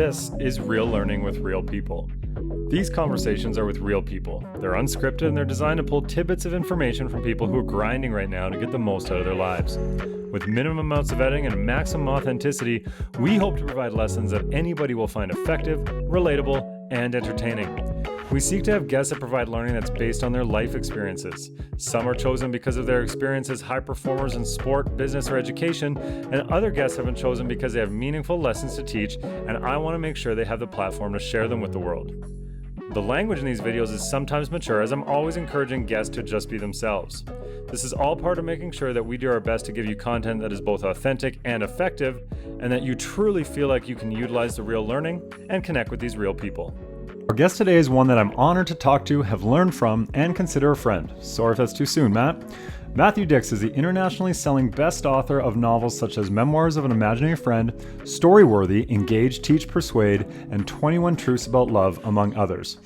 This is Real Learning with Real People. These conversations are with real people. They're unscripted and they're designed to pull tidbits of information from people who are grinding right now to get the most out of their lives. With minimum amounts of editing and maximum authenticity, we hope to provide lessons that anybody will find effective, relatable, and entertaining. We seek to have guests that provide learning that's based on their life experiences. Some are chosen because of their experience as high performers in sport, business, or education, and other guests have been chosen because they have meaningful lessons to teach, and I want to make sure they have the platform to share them with the world. The language in these videos is sometimes mature, as I'm always encouraging guests to just be themselves. This is all part of making sure that we do our best to give you content that is both authentic and effective, and that you truly feel like you can utilize the real learning and connect with these real people. Our guest today is one that I'm honored to talk to, have learned from, and consider a friend. Sorry if that's too soon, Matt. Matthew Dix is the internationally selling best author of novels such as Memoirs of an Imaginary Friend, Storyworthy, Engage, Teach, Persuade, and 21 Truths About Love, among others.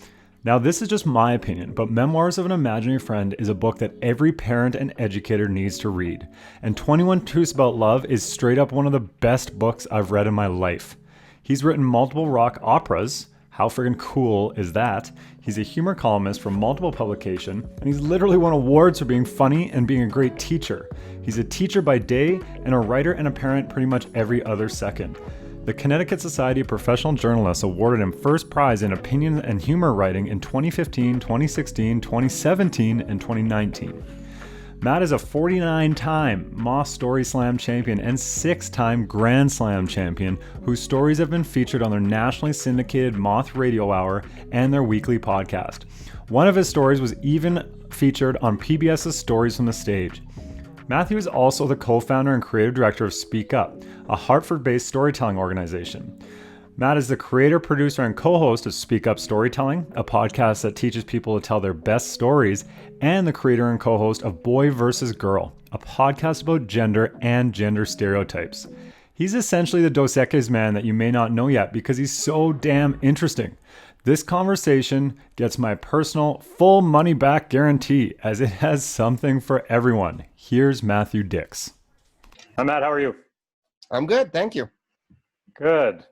Now, this is just my opinion, but Memoirs of an Imaginary Friend is a book that every parent and educator needs to read. And 21 Truths About Love is straight up one of the best books I've read in my life. He's written multiple rock operas. How friggin' cool is that? He's a humor columnist for multiple publications, and he's literally won awards for being funny and being a great teacher. He's a teacher by day and a writer and a parent pretty much every other second. The Connecticut Society of Professional Journalists awarded him first prize in opinion and humor writing in 2015, 2016, 2017, and 2019. Matt is a 49-time Moss Story Slam champion and 6-time Grand Slam champion whose stories have been featured on their nationally syndicated Moth Radio Hour and their weekly podcast. One of his stories was even featured on PBS's Stories from the Stage. Matthew is also the co-founder and creative director of Speak Up, a Hartford-based storytelling organization. Matt is the creator, producer, and co-host of Speak Up Storytelling, a podcast that teaches people to tell their best stories, and the creator and co-host of Boy vs. Girl, a podcast about gender and gender stereotypes. He's essentially the Dos Equis man that you may not know yet because he's so damn interesting. This conversation gets my personal full money back guarantee, as it has something for everyone. Here's Matthew Dix. Hi, Matt. How are you? I'm good. Thank you. Good.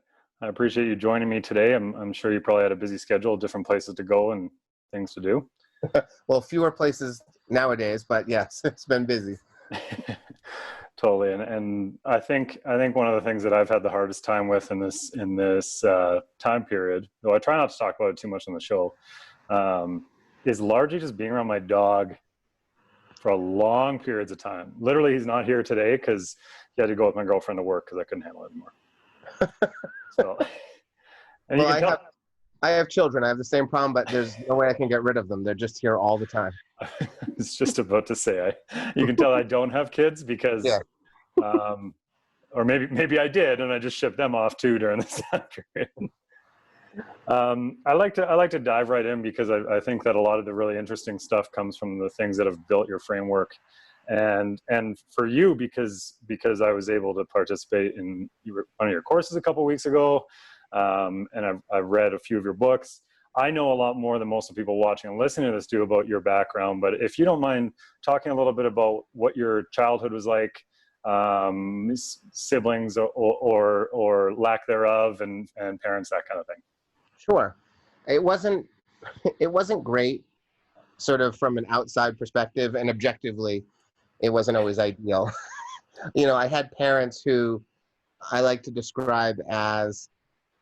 I appreciate you joining me today. I'm sure you probably had a busy schedule, different places to go and things to do. Well, fewer places nowadays, but yes, it's been busy. Totally. And I think one of the things that I've had the hardest time with in this time period, though I try not to talk about it too much on the show, is largely just being around my dog for long periods of time. Literally, he's not here today because he had to go with my girlfriend to work because I couldn't handle it anymore. So, well, I have children. I have the same problem, but there's no way I can get rid of them. They're just here all the time. I was just about to say, you can tell I don't have kids because, yeah. Or maybe I did, and I just shipped them off too during this time period. I like to dive right in because I think that a lot of the really interesting stuff comes from the things that have built your framework. And for you, because I was able to participate in one of your courses a couple of weeks ago, and I've read a few of your books. I know a lot more than most of the people watching and listening to this do about your background. But if you don't mind talking a little bit about what your childhood was like, siblings or lack thereof, and parents, that kind of thing. Sure, it wasn't great, sort of from an outside perspective, and objectively, it wasn't always ideal. I had parents who I like to describe as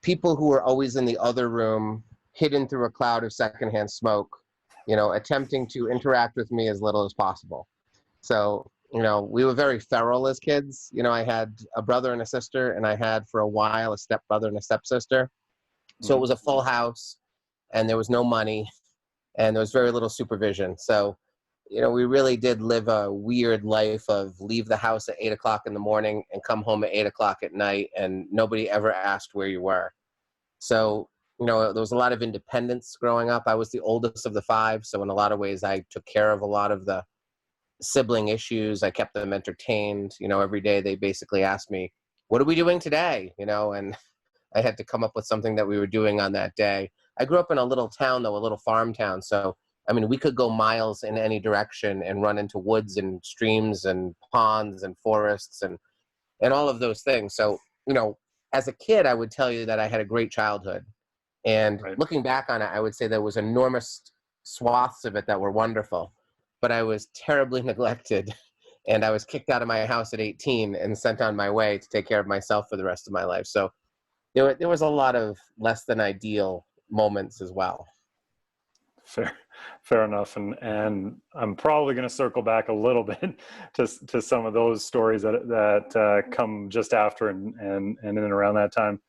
people who were always in the other room, hidden through a cloud of secondhand smoke, attempting to interact with me as little as possible. So, we were very feral as kids. I had a brother and a sister, and I had for a while a stepbrother and a stepsister. So it was a full house, and there was no money, and there was very little supervision. So, we really did live a weird life of leave the house at 8 o'clock in the morning and come home at 8 o'clock at night, and nobody ever asked where you were. So, there was a lot of independence growing up. I was the oldest of the 5. So in a lot of ways, I took care of a lot of the sibling issues. I kept them entertained. Every day they basically asked me, what are we doing today? And I had to come up with something that we were doing on that day. I grew up in a little town, though, a little farm town. So we could go miles in any direction and run into woods and streams and ponds and forests and all of those things. So, as a kid, I would tell you that I had a great childhood. And Right. looking back on it, I would say there was enormous swaths of it that were wonderful, but I was terribly neglected. And I was kicked out of my house at 18 and sent on my way to take care of myself for the rest of my life. So there was a lot of less than ideal moments as well. Fair enough. And I'm probably going to circle back a little bit to some of those stories that come just after and in and around that time.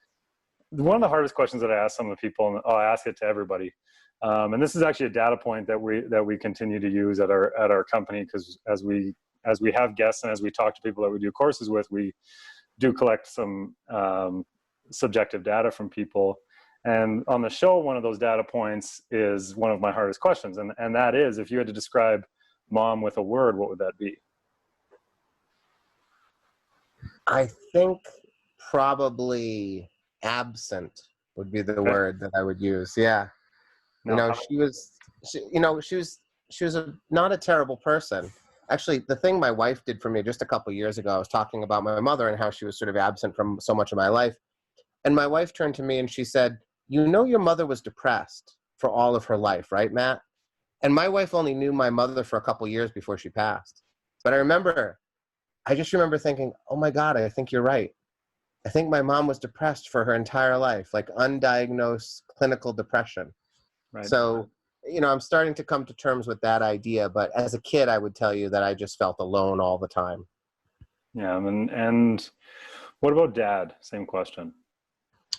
One of the hardest questions that I ask some of the people, and I'll ask it to everybody, and this is actually a data point that we continue to use at our company, because as we have guests and as we talk to people that we do courses with, we do collect some subjective data from people. And on the show, one of those data points is one of my hardest questions. And that is, if you had to describe mom with a word, what would that be? I think probably absent would be the word that I would use. Yeah. Now, She was not a terrible person. Actually, the thing my wife did for me just a couple years ago, I was talking about my mother and how she was sort of absent from so much of my life. And my wife turned to me and she said, your mother was depressed for all of her life, right, Matt? And my wife only knew my mother for a couple years before she passed. But I just remember thinking, oh my God, I think you're right. I think my mom was depressed for her entire life, like undiagnosed clinical depression. right. So, I'm starting to come to terms with that idea. But as a kid, I would tell you that I just felt alone all the time. Yeah. And what about dad? Same question.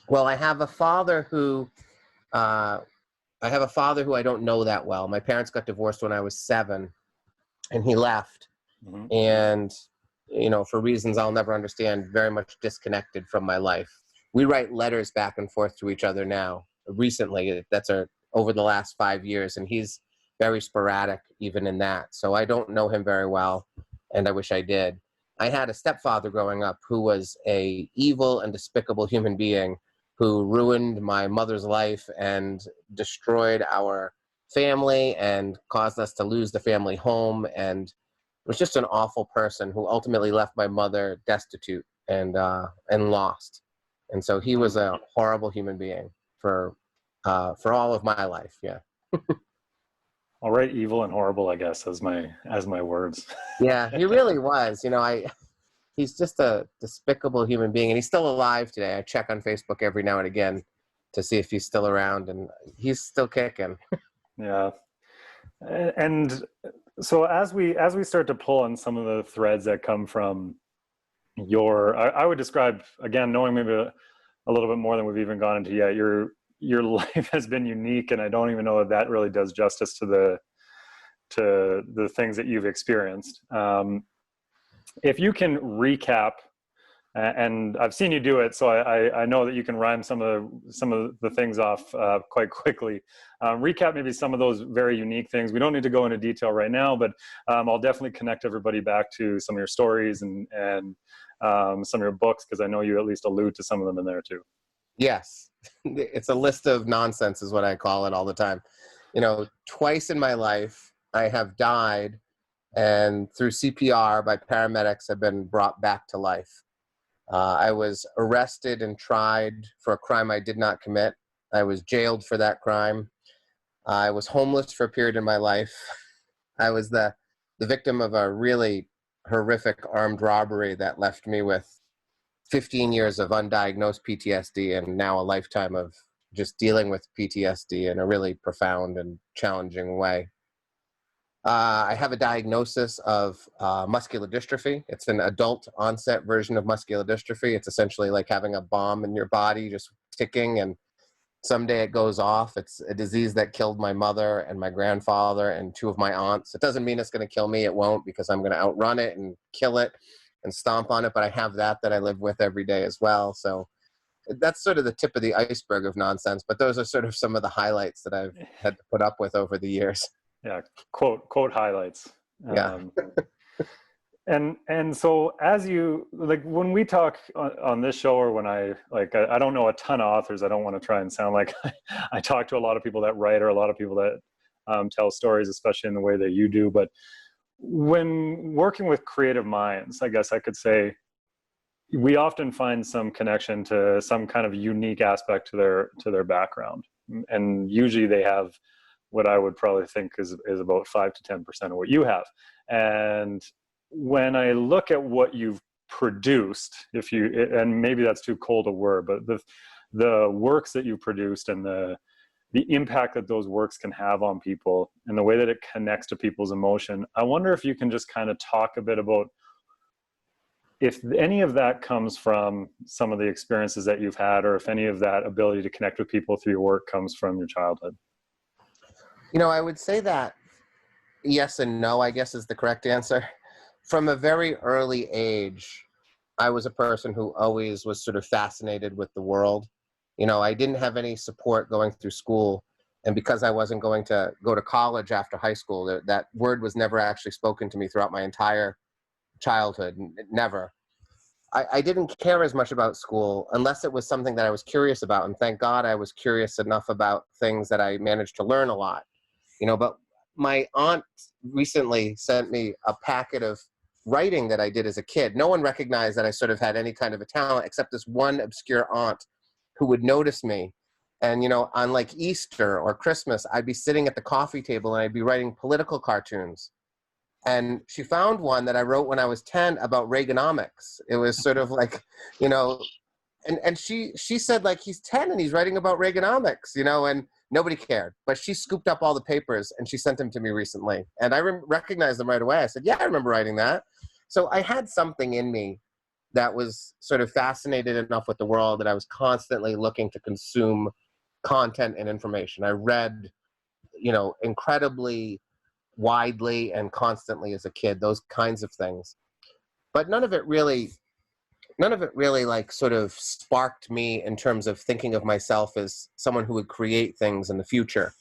Well, I have a father who I don't know that well. My parents got divorced when I was 7, and he left. Mm-hmm. And, for reasons I'll never understand, very much disconnected from my life. We write letters back and forth to each other now. Recently, over the last 5 years, and he's very sporadic even in that. So I don't know him very well, and I wish I did. I had a stepfather growing up who was a evil and despicable human being who ruined my mother's life and destroyed our family and caused us to lose the family home, and was just an awful person who ultimately left my mother destitute and lost. And so he was a horrible human being for all of my life. Yeah. All right, evil and horrible, I guess, as my words. Yeah, he really was. He's just a despicable human being, and he's still alive today. I check on Facebook every now and again to see if he's still around, and he's still kicking. Yeah. And so as we start to pull on some of the threads that come from I would describe, again, knowing maybe a little bit more than we've even gone into yet, your life has been unique, and I don't even know if that really does justice to the things that you've experienced. If you can recap, and I've seen you do it, so I know that you can rhyme some of the things off quite quickly. Recap maybe some of those very unique things. We don't need to go into detail right now, but I'll definitely connect everybody back to some of your stories and some of your books, because I know you at least allude to some of them in there too. Yes. It's a list of nonsense is what I call it all the time. Twice in my life, I have died, and through CPR by paramedics have been brought back to life. I was arrested and tried for a crime I did not commit. I was jailed for that crime. I was homeless for a period in my life. I was the victim of a really horrific armed robbery that left me with 15 years of undiagnosed PTSD, and now a lifetime of just dealing with PTSD in a really profound and challenging way. I have a diagnosis of muscular dystrophy. It's an adult onset version of muscular dystrophy. It's essentially like having a bomb in your body just ticking, and someday it goes off. It's a disease that killed my mother and my grandfather and 2 of my aunts. It doesn't mean it's going to kill me. It won't, because I'm going to outrun it and kill it and stomp on it. But I have that I live with every day as well. So that's sort of the tip of the iceberg of nonsense. But those are sort of some of the highlights that I've had to put up with over the years. Yeah, quote highlights. Yeah. And so as you, like, when we talk on this show, or when I don't know a ton of authors, I don't want to try and sound like I talk to a lot of people that write, or a lot of people that tell stories, especially in the way that you do. But when working with creative minds, I guess I could say, we often find some connection to some kind of unique aspect to their background, and usually they have what I would probably think is about 5 to 10% of what you have. And when I look at what you've produced, and maybe that's too cold a word, but the works that you produced and the impact that those works can have on people and the way that it connects to people's emotion, I wonder if you can just kind of talk a bit about if any of that comes from some of the experiences that you've had, or if any of that ability to connect with people through your work comes from your childhood. I would say that yes and no, I guess, is the correct answer. From a very early age, I was a person who always was sort of fascinated with the world. I didn't have any support going through school. And because I wasn't going to go to college after high school, that word was never actually spoken to me throughout my entire childhood. Never. I didn't care as much about school unless it was something that I was curious about. And thank God I was curious enough about things that I managed to learn a lot. But my aunt recently sent me a packet of writing that I did as a kid. No one recognized that I sort of had any kind of a talent except this one obscure aunt who would notice me. And, on like Easter or Christmas, I'd be sitting at the coffee table and I'd be writing political cartoons. And she found one that I wrote when I was 10 about Reaganomics. It was sort of like, and she said, like, he's 10 and he's writing about Reaganomics, and nobody cared. But she scooped up all the papers and she sent them to me recently. And I recognized them right away. I said, yeah, I remember writing that. So I had something in me that was sort of fascinated enough with the world that I was constantly looking to consume content and information. I read, incredibly widely and constantly as a kid, those kinds of things. But none of it really like sort of sparked me in terms of thinking of myself as someone who would create things in the future.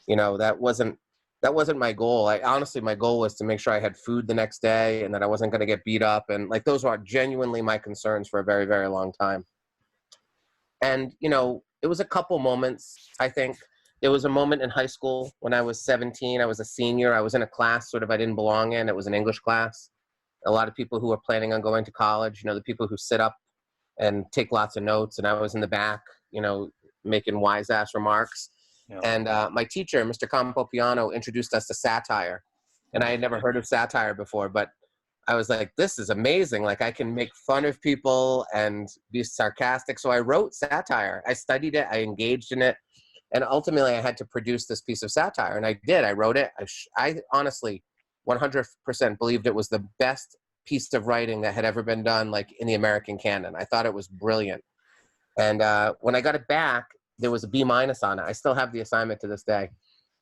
That wasn't my goal. Honestly, my goal was to make sure I had food the next day and that I wasn't going to get beat up. And like, those were genuinely my concerns for a very, very long time. And, it was a couple moments, I think. There was a moment in high school when I was 17. I was a senior. I was in a class sort of I didn't belong in. It was an English class. A lot of people who are planning on going to college, the people who sit up and take lots of notes. And I was in the back, making wise ass remarks. Yeah. And my teacher, Mr. Campopiano, introduced us to satire. And I had never heard of satire before, but I was like, this is amazing. Like, I can make fun of people and be sarcastic. So I wrote satire. I studied it. I engaged in it. And ultimately, I had to produce this piece of satire. And I did. I wrote it. I honestly 100% believed it was the best piece of writing that had ever been done, like, in the American canon. I thought it was brilliant. And when I got it back, there was a B- on it. I still have the assignment to this day.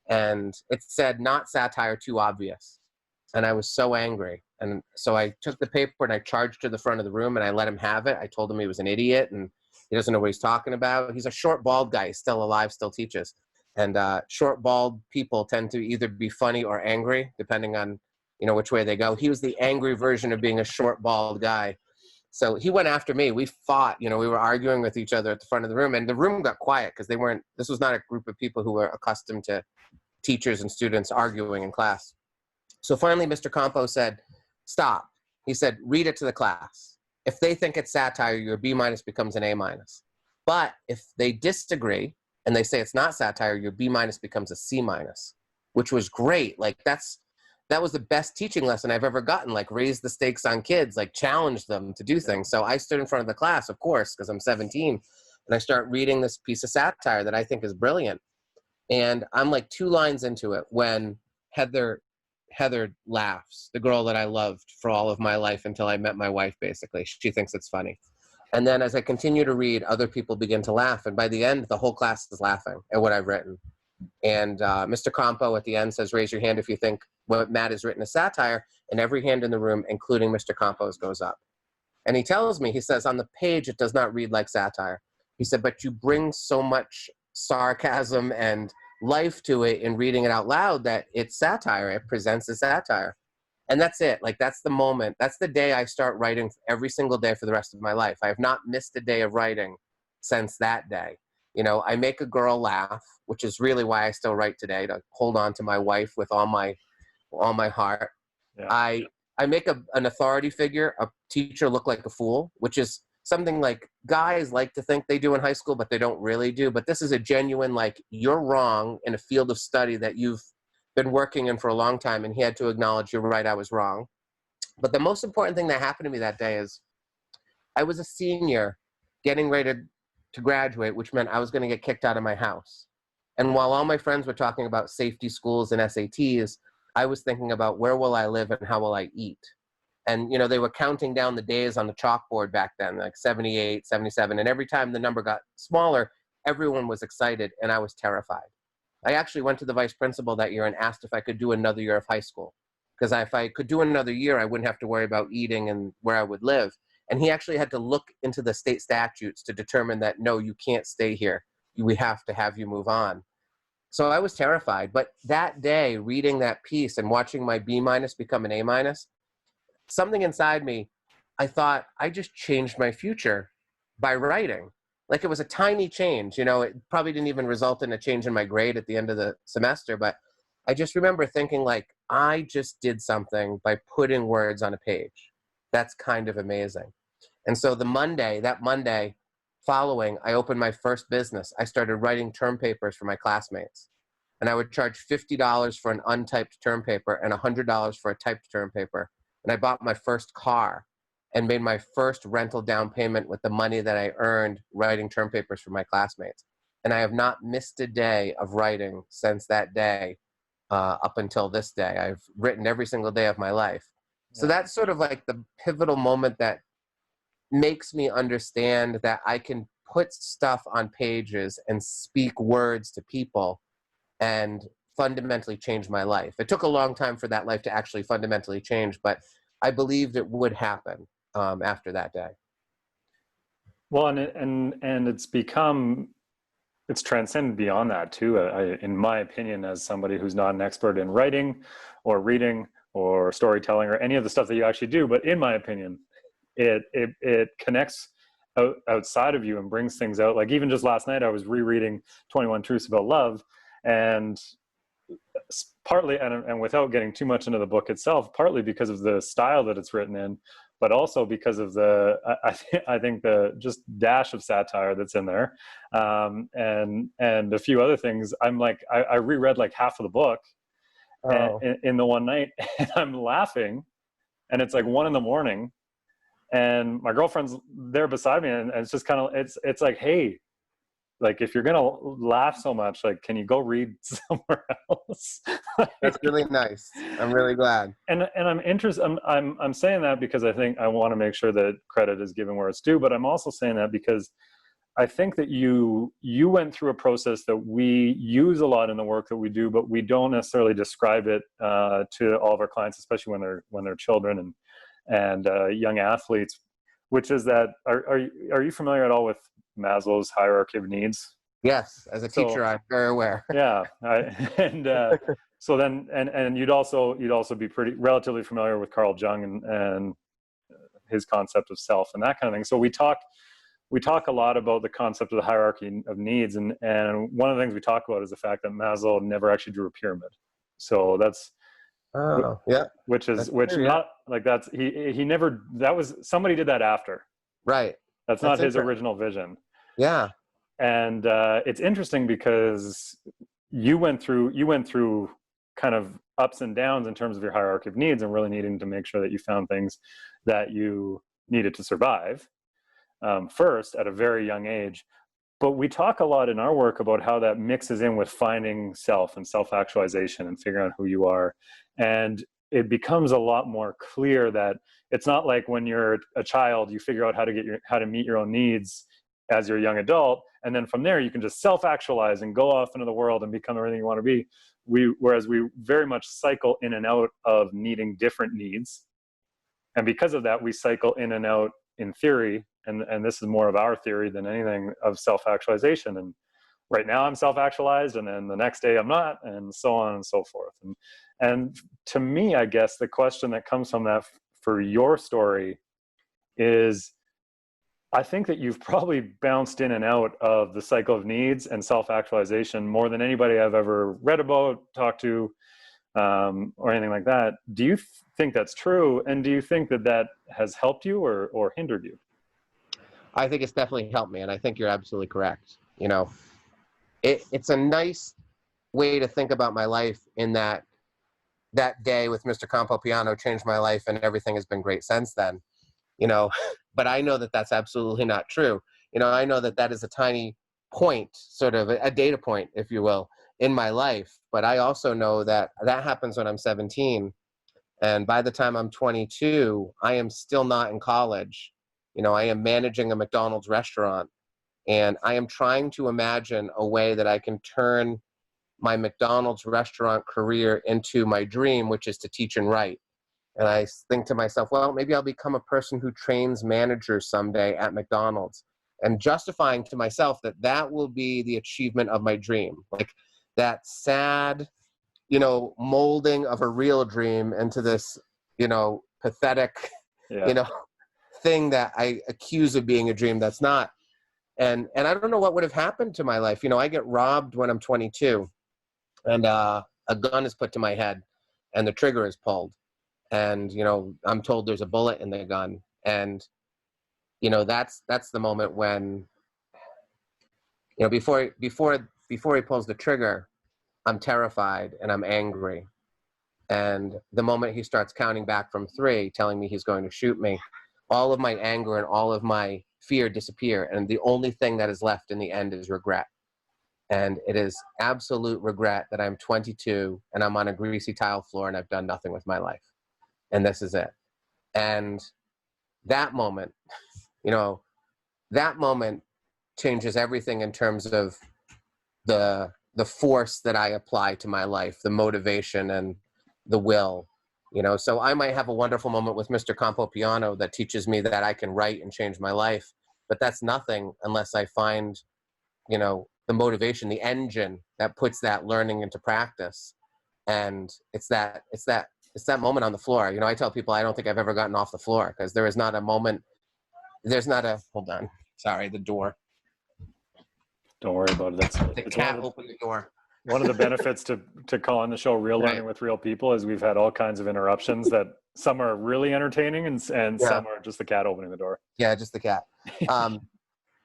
And it said, not satire, too obvious. And I was so angry. And so I took the paper and I charged to the front of the room and I let him have it. I told him he was an idiot and he doesn't know what he's talking about. He's a short, bald guy. He's still alive, still teaches. And short, bald people tend to either be funny or angry, depending on, which way they go. He was the angry version of being a short, bald guy. So he went after me. We fought, we were arguing with each other at the front of the room, and the room got quiet because this was not a group of people who were accustomed to teachers and students arguing in class. So finally, Mr. Campo said, stop. He said, read it to the class. If they think it's satire, your B- becomes an A-. But if they disagree and they say it's not satire, your B- becomes a C-, which was great. Like, that was the best teaching lesson I've ever gotten. Like, raise the stakes on kids, like, challenge them to do things. So I stood in front of the class, of course, because I'm 17, and I start reading this piece of satire that I think is brilliant. And I'm like 2 lines into it when Heather laughs, the girl that I loved for all of my life until I met my wife, basically. She thinks it's funny. And then as I continue to read, other people begin to laugh. And by the end, the whole class is laughing at what I've written. And Mr. Campo at the end says, raise your hand if you think what Matt has written is satire. And every hand in the room, including Mr. Campo's, goes up. And he tells me, he says, on the page, it does not read like satire. He said, but you bring so much sarcasm and life to it in reading it out loud that it's satire. It presents as satire. And that's it. Like, that's the moment. That's the day I start writing every single day for the rest of my life. I have not missed a day of writing since that day. I make a girl laugh, which is really why I still write today, to hold on to my wife with all my heart. Yeah. I I make an authority figure, a teacher, look like a fool, which is something like guys like to think they do in high school, but they don't really do. But this is a genuine, like, you're wrong in a field of study that you've been working in for a long time, and he had to acknowledge, you're right, I was wrong. But the most important thing that happened to me that day is I was a senior getting ready to graduate, which meant I was going to get kicked out of my house. And while all my friends were talking about safety schools and SATs, I was thinking about where will I live and how will I eat? And, you know, they were counting down the days on the chalkboard back then, like 78, 77. And every time the number got smaller, everyone was excited and I was terrified. I actually went to the vice principal that year and asked if I could do another year of high school. Because if I could do another year, I wouldn't have to worry about eating and where I would live. And he actually had to look into the state statutes to determine that, no, you can't stay here. We have to have you move on. So I was terrified. But that day, reading that piece and watching my B- become an A-, something inside me, I thought, I just changed my future by writing. Like, it was a tiny change. You know, it probably didn't even result in a change in my grade at the end of the semester. But I just remember thinking, like, I just did something by putting words on a page. That's kind of amazing. And so that Monday following, I opened my first business. I started writing term papers for my classmates. And I would charge $50 for an untyped term paper and $100 for a typed term paper. And I bought my first car and made my first rental down payment with the money that I earned writing term papers for my classmates. And I have not missed a day of writing since that day up until this day. I've written every single day of my life. So that's sort of like the pivotal moment that makes me understand that I can put stuff on pages and speak words to people and fundamentally change my life. It took a long time for that life to actually fundamentally change, but I believed it would happen after that day. Well, and it's transcended beyond that too. In my opinion, as somebody who's not an expert in writing or reading or storytelling or any of the stuff that you actually do, but in my opinion, it connects outside of you and brings things out. Like, even just last night, I was rereading 21 Truths About Love, and partly, and without getting too much into the book itself, partly because of the style that it's written in, but also because of I think the just dash of satire that's in there, and a few other things. I'm like, I reread like half of the book in the one night, and I'm laughing, and it's like 1 a.m. and my girlfriend's there beside me, and it's just kind of, it's like, hey, like, if you're gonna laugh so much, like, can you go read somewhere else? That's really nice. I'm really glad. And I'm interested. I'm saying that because I think I want to make sure that credit is given where it's due. But I'm also saying that because I think that you went through a process that we use a lot in the work that we do, but we don't necessarily describe it to all of our clients, especially when they're children and young athletes. Which is that, are you familiar at all with Maslow's hierarchy of needs? Yes, as a teacher, I'm very aware. Yeah, so then, and you'd also be relatively familiar with Carl Jung and his concept of self and that kind of thing. So we talk a lot about the concept of the hierarchy of needs, and one of the things we talk about is the fact that Maslow never actually drew a pyramid. So that's which not like that's he never, that was, somebody did that after. Right. That's not his original vision. Yeah. And it's interesting because you went through kind of ups and downs in terms of your hierarchy of needs and really needing to make sure that you found things that you needed to survive first at a very young age. But we talk a lot in our work about how that mixes in with finding self and self-actualization and figuring out who you are. And it becomes a lot more clear that it's not like when you're a child, you figure out how to meet your own needs as you're a young adult. And then from there, you can just self-actualize and go off into the world and become everything you want to be. Whereas we very much cycle in and out of needing different needs. And because of that, we cycle in and out in theory. And this is more of our theory than anything, of self-actualization. And right now I'm self-actualized, and then the next day I'm not, and so on and so forth. And to me, I guess the question that comes from that for your story is, I think that you've probably bounced in and out of the cycle of needs and self-actualization more than anybody I've ever read about, talked to, or anything like that. Do you think that's true? And do you think that that has helped you or hindered you? I think it's definitely helped me, and I think you're absolutely correct. You know, it's a nice way to think about my life in that day with Mr. Campopiano changed my life, and everything has been great since then. You know, but I know that that's absolutely not true. You know, I know that that is a tiny point, sort of a data point, if you will, in my life. But I also know that that happens when I'm 17. And by the time I'm 22, I am still not in college. You know, I am managing a McDonald's restaurant, and I am trying to imagine a way that I can turn my McDonald's restaurant career into my dream, which is to teach and write. And I think to myself, well, maybe I'll become a person who trains managers someday at McDonald's, and justifying to myself that that will be the achievement of my dream. Like that sad, you know, molding of a real dream into this, you know, pathetic, you know, thing that I accuse of being a dream that's not. And I don't know what would have happened to my life. You know, I get robbed when I'm 22, and a gun is put to my head and the trigger is pulled. And, you know, I'm told there's a bullet in the gun. And, you know, that's the moment when, you know, before he pulls the trigger, I'm terrified and I'm angry. And the moment he starts counting back from 3, telling me he's going to shoot me, all of my anger and all of my fear disappear. And the only thing that is left in the end is regret. And it is absolute regret that I'm 22 and I'm on a greasy tile floor and I've done nothing with my life. And this is it. And that moment, you know, that moment changes everything in terms of the force that I apply to my life, the motivation and the will, you know. So I might have a wonderful moment with Mr. Campopiano that teaches me that I can write and change my life, but that's nothing unless I find, you know, the motivation, the engine that puts that learning into practice. And it's that moment on the floor. You know, I tell people I don't think I've ever gotten off the floor, because there is not a moment, hold on, sorry, the door. Don't worry about it. The cat opened the door. One of the benefits to calling the show Real Learning with Real People is we've had all kinds of interruptions that some are really entertaining and some are just the cat opening the door. Yeah, just the cat.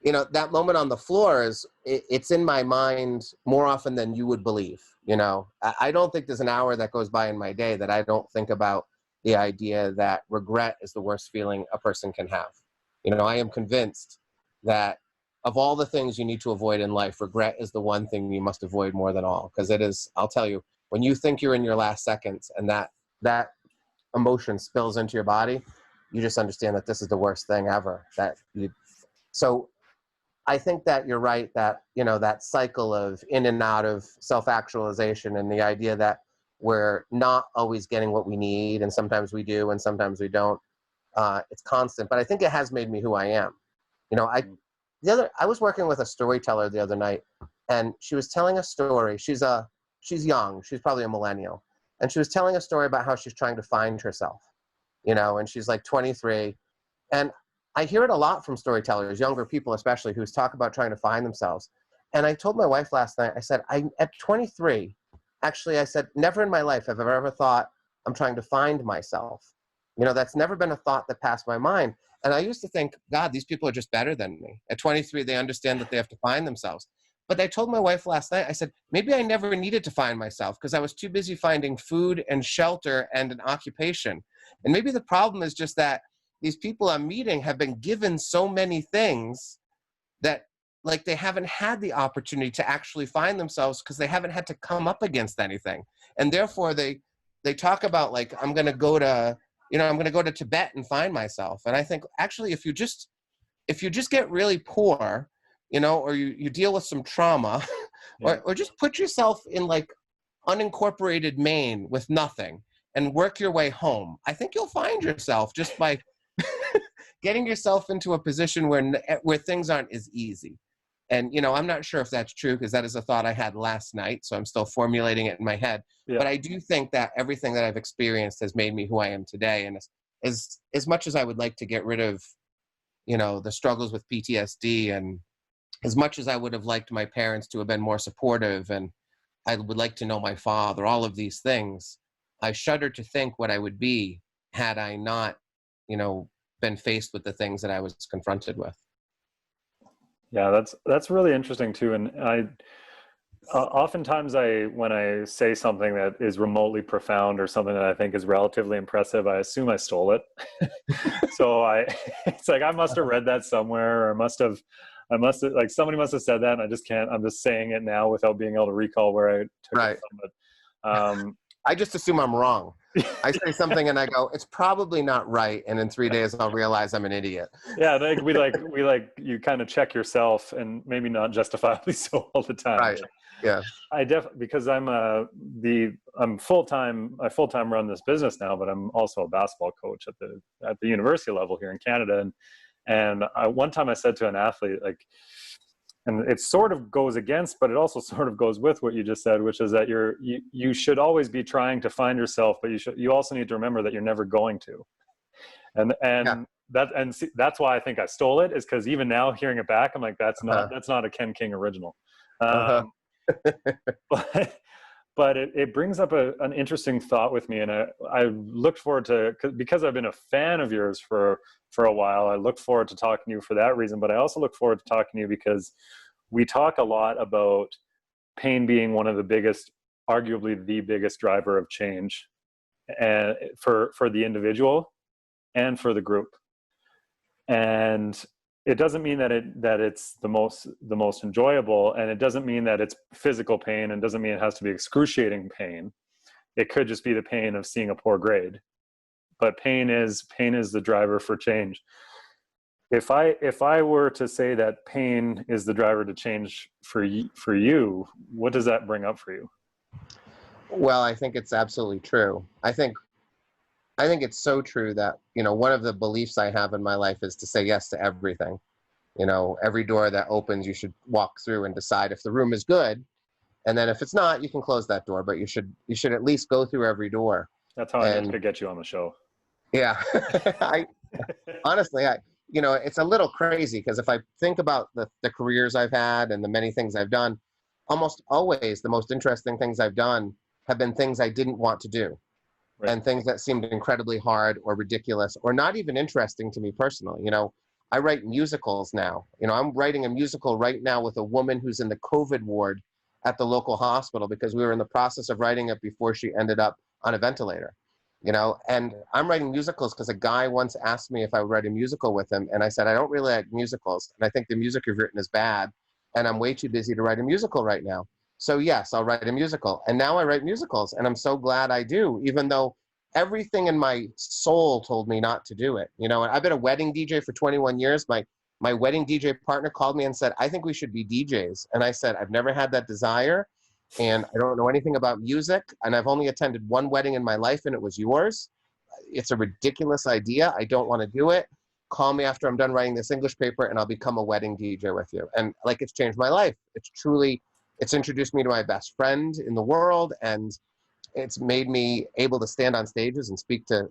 You know, that moment on the floor it's in my mind more often than you would believe. You know, I don't think there's an hour that goes by in my day that I don't think about the idea that regret is the worst feeling a person can have. You know, I am convinced that of all the things you need to avoid in life, regret is the one thing you must avoid more than all. Because it is, I'll tell you, when you think you're in your last seconds and that emotion spills into your body, you just understand that this is the worst thing ever. So I think that you're right, that, you know, that cycle of in and out of self-actualization, and the idea that we're not always getting what we need, and sometimes we do and sometimes we don't, it's constant. But I think it has made me who I am. You know, I was working with a storyteller the other night, and she was telling a story. She's young, she's probably a millennial, and she was telling a story about how she's trying to find herself, you know, and she's like 23. And I hear it a lot from storytellers, younger people especially, who talk about trying to find themselves. And I told my wife last night, I said, at 23, actually, I said, never in my life have I ever thought I'm trying to find myself. You know, that's never been a thought that passed my mind. And I used to think, God, these people are just better than me. At 23, they understand that they have to find themselves. But I told my wife last night, I said, maybe I never needed to find myself because I was too busy finding food and shelter and an occupation. And maybe the problem is just that these people I'm meeting have been given so many things that, like, they haven't had the opportunity to actually find themselves because they haven't had to come up against anything. And therefore they talk about, like, I'm going to go to Tibet and find myself. And I think, actually, if you just get really poor, you know, or you deal with some trauma, or just put yourself in, like, unincorporated Maine with nothing and work your way home, I think you'll find yourself just by getting yourself into a position where things aren't as easy. And, you know, I'm not sure if that's true, because that is a thought I had last night, so I'm still formulating it in my head. Yeah. But I do think that everything that I've experienced has made me who I am today. And as much as I would like to get rid of, you know, the struggles with PTSD, and as much as I would have liked my parents to have been more supportive, and I would like to know my father, all of these things. I shudder to think what I would be had I not, been faced with the things that I was confronted with. Yeah, that's really interesting too. And oftentimes when I say something that is remotely profound or something that I think is relatively impressive, I assume I stole it. So it's like I must have read that somewhere, or like somebody must have said that, and I just can't. I'm just saying it now without being able to recall where I took it from. But I just assume I'm wrong. I say something and I go, it's probably not right, and in 3 days I'll realize I'm an idiot. Yeah, we you kind of check yourself, and maybe not justifiably so all the time. Right. Yeah. Because I full-time run this business now, but I'm also a basketball coach at the university level here in Canada. And one time I said to an athlete, like, and it sort of goes against, but it also sort of goes with what you just said, which is that you should always be trying to find yourself, but you also need to remember that you're never going to. And Yeah. that's why I think I stole it, is because even now hearing it back, I'm like, that's not a Ken King original. But it brings up an interesting thought with me, and I look forward to, because I've been a fan of yours for a while. I look forward to talking to you for that reason, but I also look forward to talking to you because we talk a lot about pain being one of the biggest, arguably the biggest driver of change, and for the individual and for the group. And it doesn't mean that it's the most enjoyable, and it doesn't mean that it's physical pain, and doesn't mean it has to be excruciating pain. It could just be the pain of seeing a poor grade. But pain is the driver for change. If I were to say that pain is the driver to change for you, what does that bring up for you? Well, I think it's absolutely true. I think it's so true that, one of the beliefs I have in my life is to say yes to everything. Every door that opens, you should walk through and decide if the room is good. And then if it's not, you can close that door, but you should at least go through every door. That's how I need to get you on the show. Yeah. Honestly, it's a little crazy, because if I think about the careers I've had and the many things I've done, almost always the most interesting things I've done have been things I didn't want to do. Right. And things that seemed incredibly hard or ridiculous or not even interesting to me personally. I write musicals now. I'm writing a musical right now with a woman who's in the COVID ward at the local hospital, because we were in the process of writing it before she ended up on a ventilator. And I'm writing musicals because a guy once asked me if I would write a musical with him. And I said, I don't really like musicals. And I think the music you've written is bad. And I'm way too busy to write a musical right now. So yes, I'll write a musical. And now I write musicals, and I'm so glad I do, even though everything in my soul told me not to do it. And I've been a wedding DJ for 21 years. My wedding DJ partner called me and said, I think we should be DJs. And I said, I've never had that desire, and I don't know anything about music, and I've only attended one wedding in my life, and it was yours. It's a ridiculous idea. I don't want to do it. Call me after I'm done writing this English paper, and I'll become a wedding DJ with you. And it's changed my life. It's introduced me to my best friend in the world, and it's made me able to stand on stages and speak to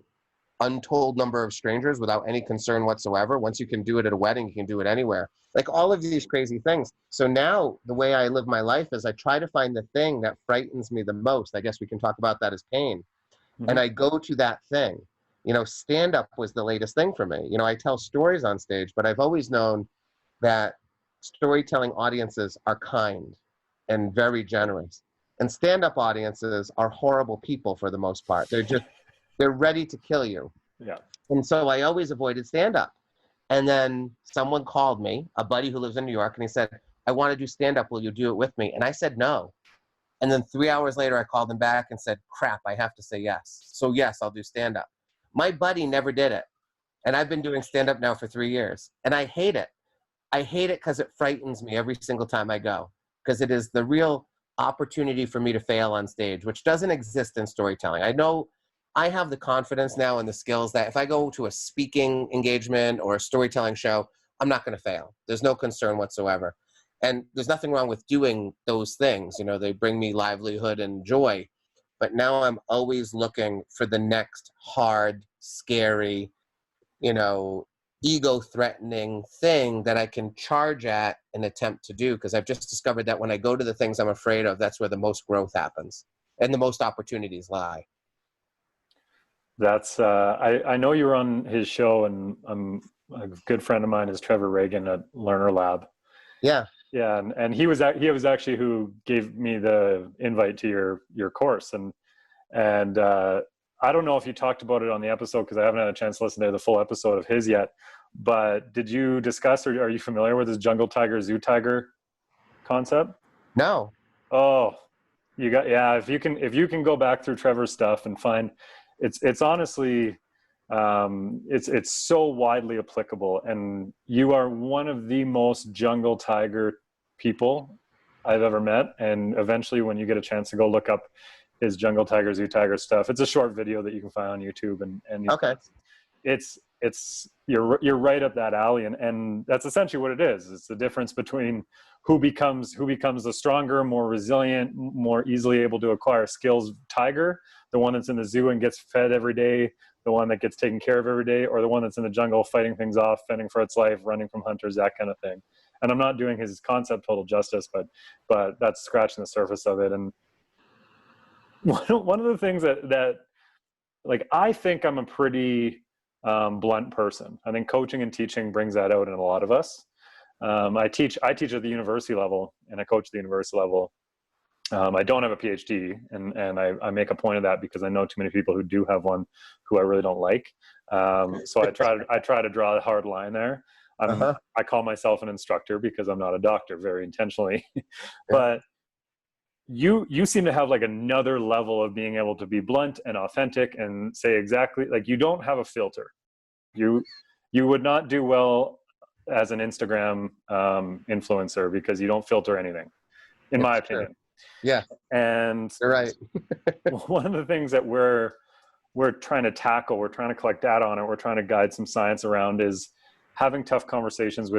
untold number of strangers without any concern whatsoever. Once you can do it at a wedding, you can do it anywhere. All of these crazy things. So now the way I live my life is I try to find the thing that frightens me the most. I guess we can talk about that as pain. Mm-hmm. And I go to that thing. Stand-up was the latest thing for me. I tell stories on stage, but I've always known that storytelling audiences are kind and very generous. And stand-up audiences are horrible people for the most part. They're ready to kill you. Yeah. And so I always avoided stand-up. And then someone called me, a buddy who lives in New York, and he said, I want to do stand-up. Will you do it with me? And I said no. And then 3 hours later, I called him back and said, crap, I have to say yes. So yes, I'll do stand-up. My buddy never did it. And I've been doing stand-up now for 3 years. And I hate it. I hate it because it frightens me every single time I go. Because it is the real opportunity for me to fail on stage, which doesn't exist in storytelling. I know I have the confidence now and the skills that if I go to a speaking engagement or a storytelling show, I'm not going to fail. There's no concern whatsoever. And there's nothing wrong with doing those things. They bring me livelihood and joy. But now I'm always looking for the next hard, scary, ego-threatening thing that I can charge at and attempt to do, because I've just discovered that when I go to the things I'm afraid of, that's where the most growth happens and the most opportunities lie. That's I know you were on his show, and a good friend of mine is Trevor Reagan at Learner Lab. Yeah. Yeah, and he was actually who gave me the invite to your course, and I don't know if you talked about it on the episode, because I haven't had a chance to listen to the full episode of his yet. But did you discuss, or are you familiar with this jungle tiger, zoo tiger concept? No. Oh, if you can go back through Trevor's stuff and find, it's honestly, it's so widely applicable, and you are one of the most jungle tiger people I've ever met. And eventually, when you get a chance to go look up his jungle tiger, zoo tiger stuff, it's a short video that you can find on YouTube, and Okay. it's you're right up that alley, and that's essentially what it is. It's the difference between who becomes the stronger, more resilient, more easily able to acquire skills tiger, the one that's in the zoo and gets fed every day, the one that gets taken care of every day, or the one that's in the jungle fighting things off, fending for its life, running from hunters, that kind of thing. And I'm not doing his concept total justice, but that's scratching the surface of it. And one of the things that like, I think I'm a pretty blunt person. I think coaching and teaching brings that out in a lot of us. I teach at the university level, and I coach at the university level. I don't have a PhD, and I make a point of that because I know too many people who do have one who I really don't like. So I try to draw a hard line there. I call myself an instructor because I'm not a doctor, very intentionally. But you seem to have like another level of being able to be blunt and authentic and say exactly, like, you don't have a filter. You would not do well as an Instagram influencer because you don't filter anything, in my opinion. Yeah. And you're right. one of the things that we're trying to tackle, we're trying to collect data on it, we're trying to guide some science around, is having tough conversations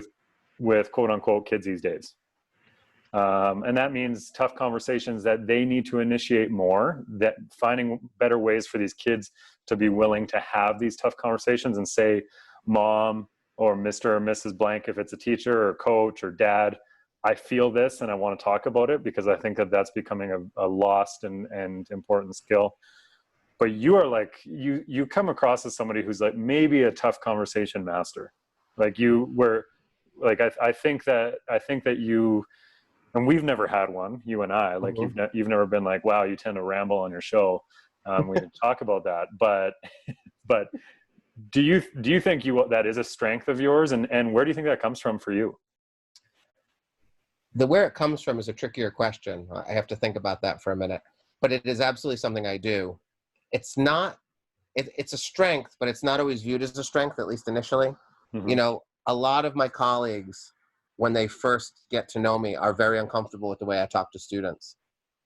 with quote unquote kids these days. And that means tough conversations that they need to initiate more, that finding better ways for these kids to be willing to have these tough conversations and say, Mom or Mr. or Mrs. Blank, if it's a teacher or coach or dad, I feel this and I want to talk about it, because I think that that's becoming a lost and important skill. But you are like, you come across as somebody who's like maybe a tough conversation master. Like, you were like, I think that you, and we've never had one, you and I, like, you've never been like, wow, you tend to ramble on your show. We didn't talk about that, but do you think that is a strength of yours, and where do you think that comes from for you? Where it comes from is a trickier question. I have to think about that for a minute, but it is absolutely something I do. It's not, it's a strength, but it's not always viewed as a strength, at least initially. Mm-hmm. You know, a lot of my colleagues, when they first get to know me, are very uncomfortable with the way I talk to students,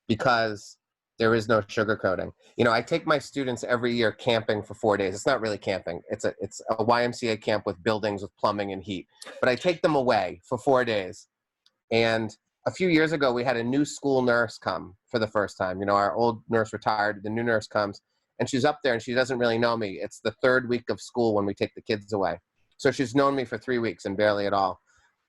because there is no sugarcoating. You know, I take my students every year camping for 4 days. It's not really camping. It's a YMCA camp with buildings with plumbing and heat. But I take them away for 4 days. And a few years ago, we had a new school nurse come for the first time. You know, our old nurse retired, the new nurse comes, and she's up there and she doesn't really know me. It's the third week of school when we take the kids away. So she's known me for 3 weeks and barely at all.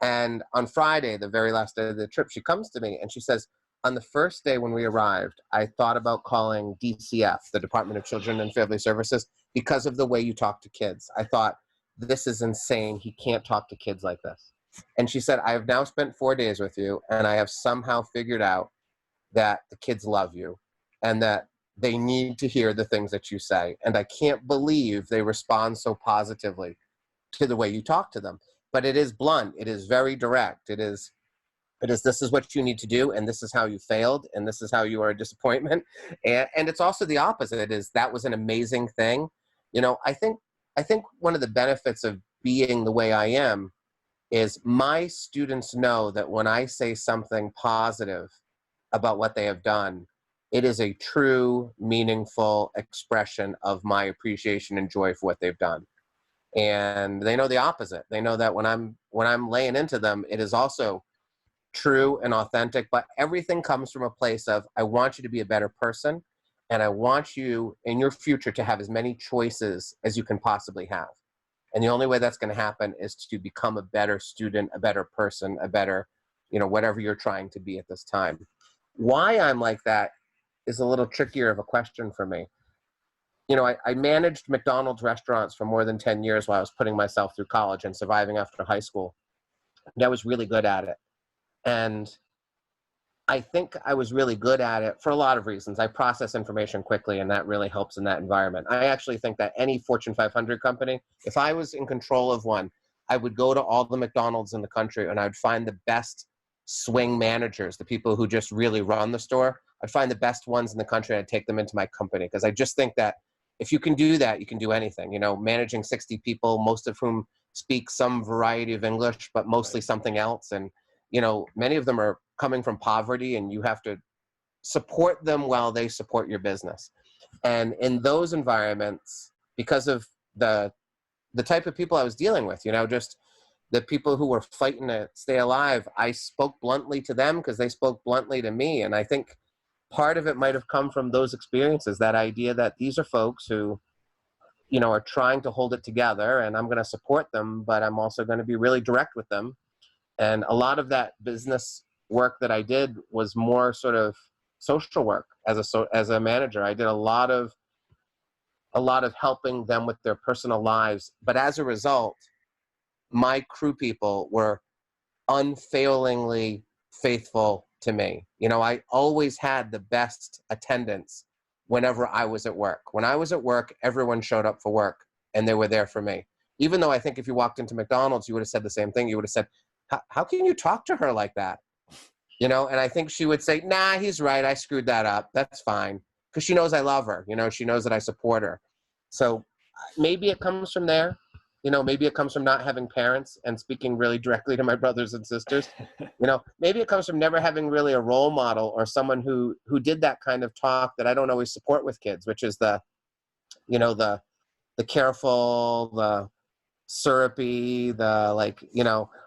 And on Friday, the very last day of the trip, she comes to me and she says, on the first day when we arrived, I thought about calling DCF, the Department of Children and Family Services, because of the way you talk to kids. I thought, this is insane. He can't talk to kids like this. And she said, I have now spent 4 days with you, and I have somehow figured out that the kids love you and that they need to hear the things that you say. And I can't believe they respond so positively to the way you talk to them. But it is blunt. It is very direct. It is, this is what you need to do, and this is how you failed, and this is how you are a disappointment. And it's also the opposite. It is, that was an amazing thing. You know, I think one of the benefits of being the way I am is my students know that when I say something positive about what they have done, it is a true, meaningful expression of my appreciation and joy for what they've done. And they know the opposite. They know that when I'm laying into them, it is also true and authentic, but everything comes from a place of, I want you to be a better person, and I want you in your future to have as many choices as you can possibly have. And the only way that's going to happen is to become a better student, a better person, a better, whatever you're trying to be at this time. Why I'm like that is a little trickier of a question for me. I managed McDonald's restaurants for more than 10 years while I was putting myself through college and surviving after high school. And I was really good at it. And I think I was really good at it for a lot of reasons. I process information quickly, and that really helps in that environment. I actually think that any Fortune 500 company, if I was in control of one, I would go to all the McDonald's in the country and I would find the best swing managers, the people who just really run the store. I'd find the best ones in the country and I'd take them into my company, because I just think that if you can do that, you can do anything. Managing 60 people, most of whom speak some variety of English, but mostly something else. And, many of them are coming from poverty, and you have to support them while they support your business. And in those environments, because of the type of people I was dealing with, just the people who were fighting to stay alive, I spoke bluntly to them because they spoke bluntly to me. And I think part of it might have come from those experiences, that idea that these are folks who, are trying to hold it together, and I'm going to support them, but I'm also going to be really direct with them. And a lot of that business work that I did was more sort of social work as a manager. I did a lot of helping them with their personal lives. But as a result, my crew people were unfailingly faithful to me. I always had the best attendance whenever I was at work. When I was at work, everyone showed up for work, and they were there for me. Even though I think if you walked into McDonald's, you would have said the same thing. You would have said, how can you talk to her like that? And I think she would say, nah, he's right. I screwed that up. That's fine. Because she knows I love her. She knows that I support her. So maybe it comes from there. Maybe it comes from not having parents and speaking really directly to my brothers and sisters. Maybe it comes from never having really a role model or someone who did that kind of talk that I don't always support with kids, which is the careful, the syrupy,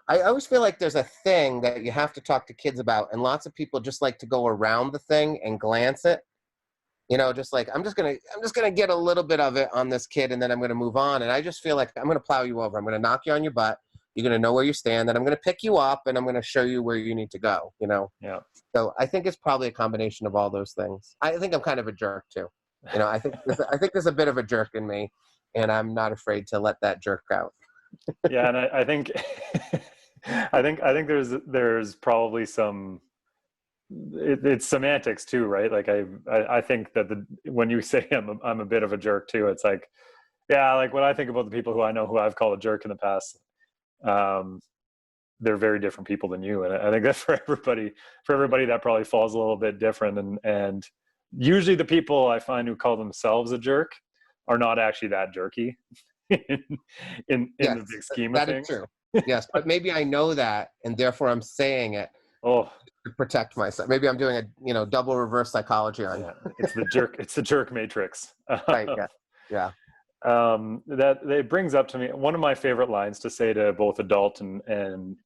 I always feel like there's a thing that you have to talk to kids about, and lots of people just like to go around the thing and glance it. Just like, I'm just gonna get a little bit of it on this kid, and then I'm gonna move on. And I just feel like I'm gonna plow you over. I'm gonna knock you on your butt. You're gonna know where you stand, and I'm gonna pick you up, and I'm gonna show you where you need to go. Yeah. So I think it's probably a combination of all those things. I think I'm kind of a jerk too. I think there's a bit of a jerk in me, and I'm not afraid to let that jerk out. Yeah, and I think I think there's probably some. It's semantics too, right? Like I think that when you say I'm a bit of a jerk too, it's like, yeah, like when I think about the people who I know who I've called a jerk in the past, they're very different people than you, and I think that for everybody that probably falls a little bit different, and usually the people I find who call themselves a jerk are not actually that jerky in Yes, the big scheme of things. That is true. Yes, but maybe I know that, and therefore I'm saying it. Oh. To protect myself. Maybe I'm doing a double reverse psychology on you. Yeah, it's the jerk matrix. Right. Yeah. That it brings up to me one of my favorite lines to say to both adult and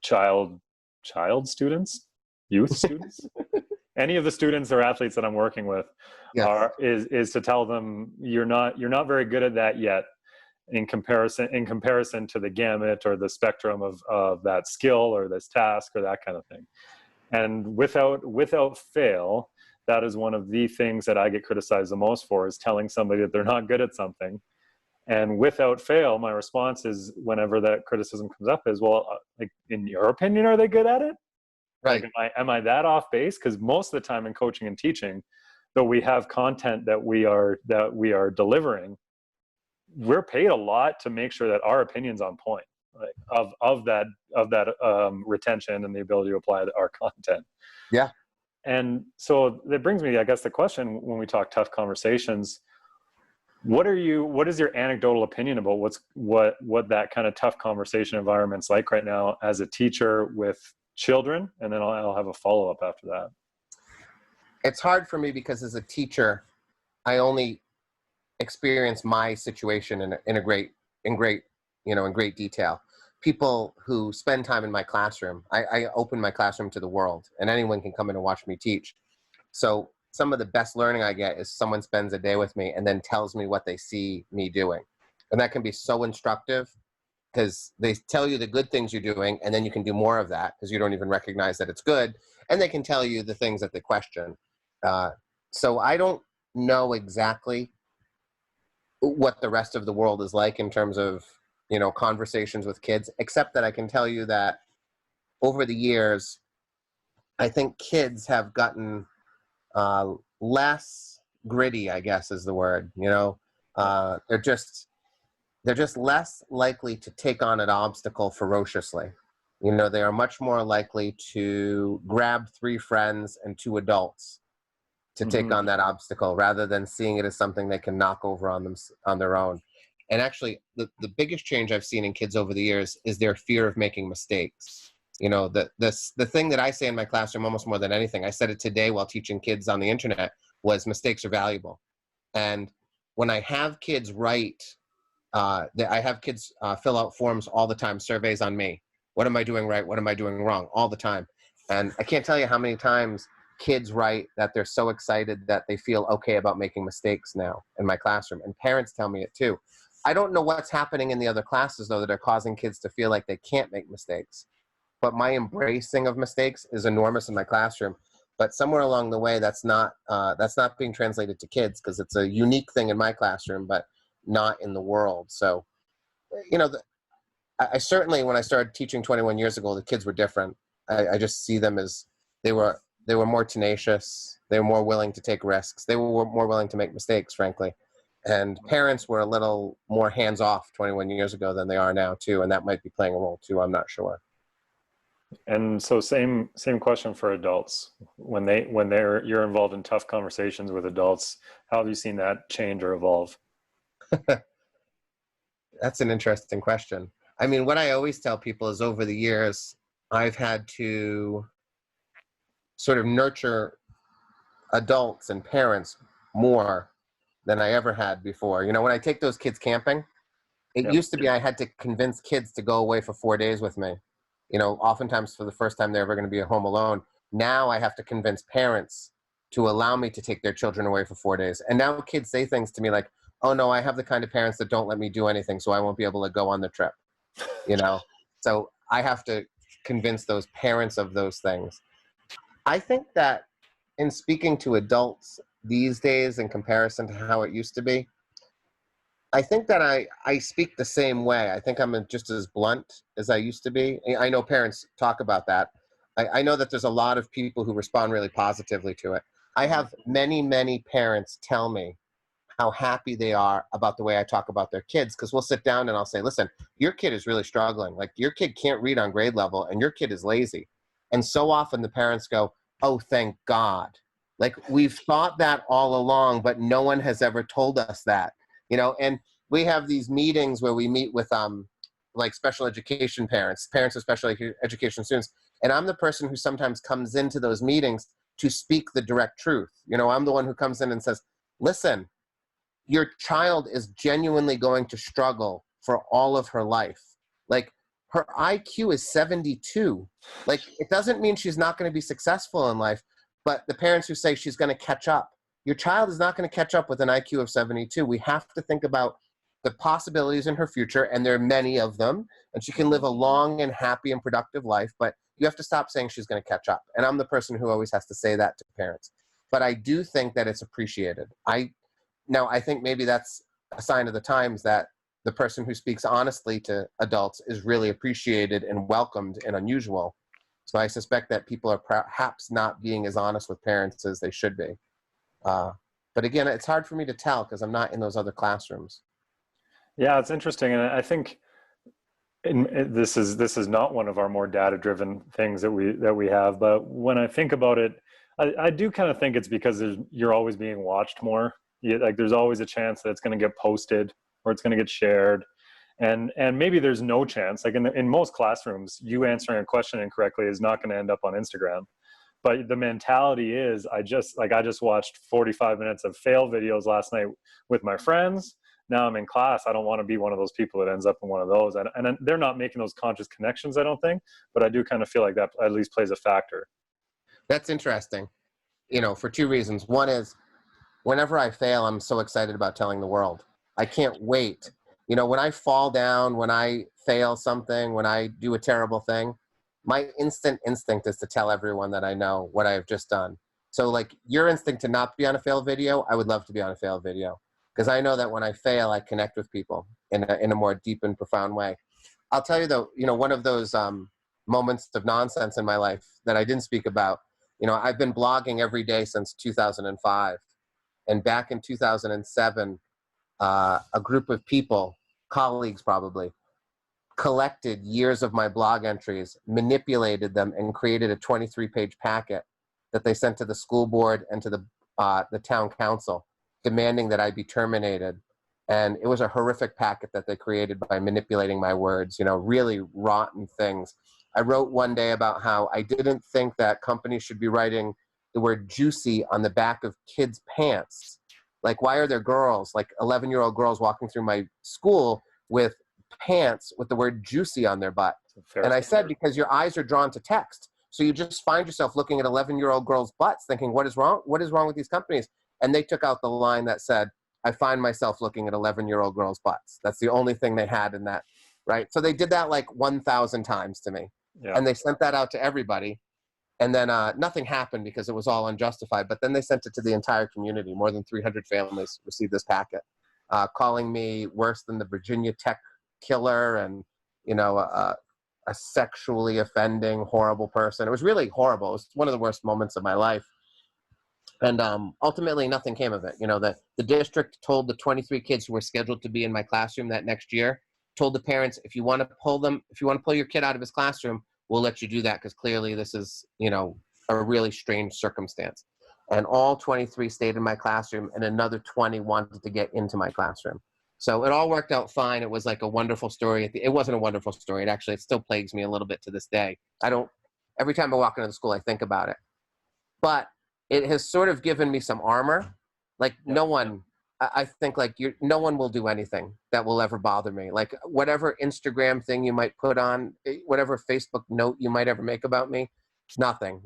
child youth students, any of the students or athletes that I'm working with, yes, is to tell them you're not very good at that yet in comparison to the gamut or the spectrum of that skill or this task or that kind of thing. And without fail, that is one of the things that I get criticized the most for, is telling somebody that they're not good at something. And without fail, my response is, whenever that criticism comes up, is, well, like, in your opinion, are they good at it? Right. Like, am I that off base? Because most of the time in coaching and teaching, though we have content that we are delivering, we're paid a lot to make sure that our opinion's on point. Like, of that retention and the ability to apply our content. Yeah. And so that brings me, I guess, the question, when we talk tough conversations, what is your anecdotal opinion about what that kind of tough conversation environment's like right now as a teacher with children? And then I'll have a follow-up after that. It's hard for me because as a teacher, I only experience my situation in great detail. People who spend time in my classroom, I open my classroom to the world, and anyone can come in and watch me teach. So some of the best learning I get is someone spends a day with me and then tells me what they see me doing. And that can be so instructive because they tell you the good things you're doing, and then you can do more of that because you don't even recognize that it's good. And they can tell you the things that they question. So I don't know exactly what the rest of the world is like in terms of, conversations with kids, except that I can tell you that over the years, I think kids have gotten less gritty, I guess is the word. They're just less likely to take on an obstacle ferociously. They are much more likely to grab 3 friends and 2 adults to take on that obstacle rather than seeing it as something they can knock over on their own. And actually, the biggest change I've seen in kids over the years is their fear of making mistakes. The thing that I say in my classroom almost more than anything, I said it today while teaching kids on the internet, was mistakes are valuable. And when I have kids write, I have kids fill out forms all the time, surveys on me. What am I doing right? What am I doing wrong? All the time. And I can't tell you how many times kids write that they're so excited that they feel okay about making mistakes now in my classroom. And parents tell me it too. I don't know what's happening in the other classes, though, that are causing kids to feel like they can't make mistakes. But my embracing of mistakes is enormous in my classroom. But somewhere along the way, that's not being translated to kids because it's a unique thing in my classroom, but not in the world. So, I certainly, when I started teaching 21 years ago, the kids were different. I just see them as they were more tenacious. They were more willing to take risks. They were more willing to make mistakes, frankly. And parents were a little more hands-off 21 years ago than they are now, too. And that might be playing a role, too. I'm not sure. And so same question for adults. When you're involved in tough conversations with adults, how have you seen that change or evolve? That's an interesting question. I mean, what I always tell people is over the years, I've had to sort of nurture adults and parents more than I ever had before. When I take those kids camping, it used to be I had to convince kids to go away for 4 days with me. Oftentimes for the first time they're ever going to be at home alone. Now I have to convince parents to allow me to take their children away for 4 days. And now kids say things to me like, oh no, I have the kind of parents that don't let me do anything, so I won't be able to go on the trip. So I have to convince those parents of those things. I think that in speaking to adults these days in comparison to how it used to be, I think that I speak the same way. I think I'm just as blunt as I used to be. I know parents talk about that. I know that there's a lot of people who respond really positively to it. I have many, many parents tell me how happy they are about the way I talk about their kids, because we'll sit down and I'll say, listen, your kid is really struggling. Like, your kid can't read on grade level and your kid is lazy. And so often the parents go, oh, thank God. Like, we've thought that all along, but no one has ever told us that. And we have these meetings where we meet with like special education parents of special education students. And I'm the person who sometimes comes into those meetings to speak the direct truth. I'm the one who comes in and says, listen, your child is genuinely going to struggle for all of her life. Like, her IQ is 72. Like, it doesn't mean she's not going to be successful in life, but the parents who say she's going to catch up, your child is not going to catch up with an IQ of 72. We have to think about the possibilities in her future, and there are many of them, and she can live a long and happy and productive life, but you have to stop saying she's going to catch up. And I'm the person who always has to say that to parents. But I do think that it's appreciated. Now, I think maybe that's a sign of the times that the person who speaks honestly to adults is really appreciated and welcomed and unusual. So I suspect that people are perhaps not being as honest with parents as they should be. But again, it's hard for me to tell because I'm not in those other classrooms. Yeah, it's interesting. And I think this is not one of our more data-driven things that we have. But when I think about it, I do kind of think it's because you're always being watched more. Like, there's always a chance that it's going to get posted or it's going to get shared, and maybe there's no chance. Like in most classrooms, you answering a question incorrectly is not going to end up on Instagram. But the mentality is, I just watched 45 minutes of fail videos last night with my friends. Now I'm in class. I don't want to be one of those people that ends up in one of those. And they're not making those conscious connections, I don't think. But I do kind of feel like that at least plays a factor. That's interesting, for 2 reasons. One is, whenever I fail, I'm so excited about telling the world. I can't wait When I fall down, when I fail something, when I do a terrible thing, my instinct is to tell everyone that I know what I have just done. So like your instinct to not be on a fail video, I would love to be on a fail video, because I know that when I fail, I connect with people in a more deep and profound way. I'll tell you though, one of those moments of nonsense in my life that I didn't speak about, I've been blogging every day since 2005. And back in 2007, a group of people, colleagues probably, collected years of my blog entries, manipulated them, and created a 23-page packet that they sent to the school board and to the town council, demanding that I be terminated. And it was a horrific packet that they created by manipulating my words, really rotten things. I wrote one day about how I didn't think that companies should be writing the word juicy on the back of kids' pants. Like, why are there girls, like 11-year-old girls walking through my school with pants with the word juicy on their butt? And I said, because your eyes are drawn to text. So you just find yourself looking at 11-year-old girls' butts thinking, what is wrong? What is wrong with these companies? And they took out the line that said, I find myself looking at 11-year-old girls' butts. That's the only thing they had in that, right? So they did that like 1,000 times to me. Yeah. And they sent that out to everybody. And then nothing happened because it was all unjustified. But then they sent it to the entire community. More than 300 families received this packet, calling me worse than the Virginia Tech killer and, a sexually offending, horrible person. It was really horrible. It was one of the worst moments of my life. And ultimately, nothing came of it. The district told the 23 kids who were scheduled to be in my classroom that next year, told the parents, if you want to pull your kid out of his classroom, we'll let you do that, because clearly this is, a really strange circumstance. And all 23 stayed in my classroom, and another 20 wanted to get into my classroom. So it all worked out fine. It was like a wonderful story. It wasn't a wonderful story. It still plagues me a little bit to this day. Every time I walk into the school, I think about it. But it has sort of given me some armor. Like no one will do anything that will ever bother me. Like whatever Instagram thing you might put on, whatever Facebook note you might ever make about me, it's nothing.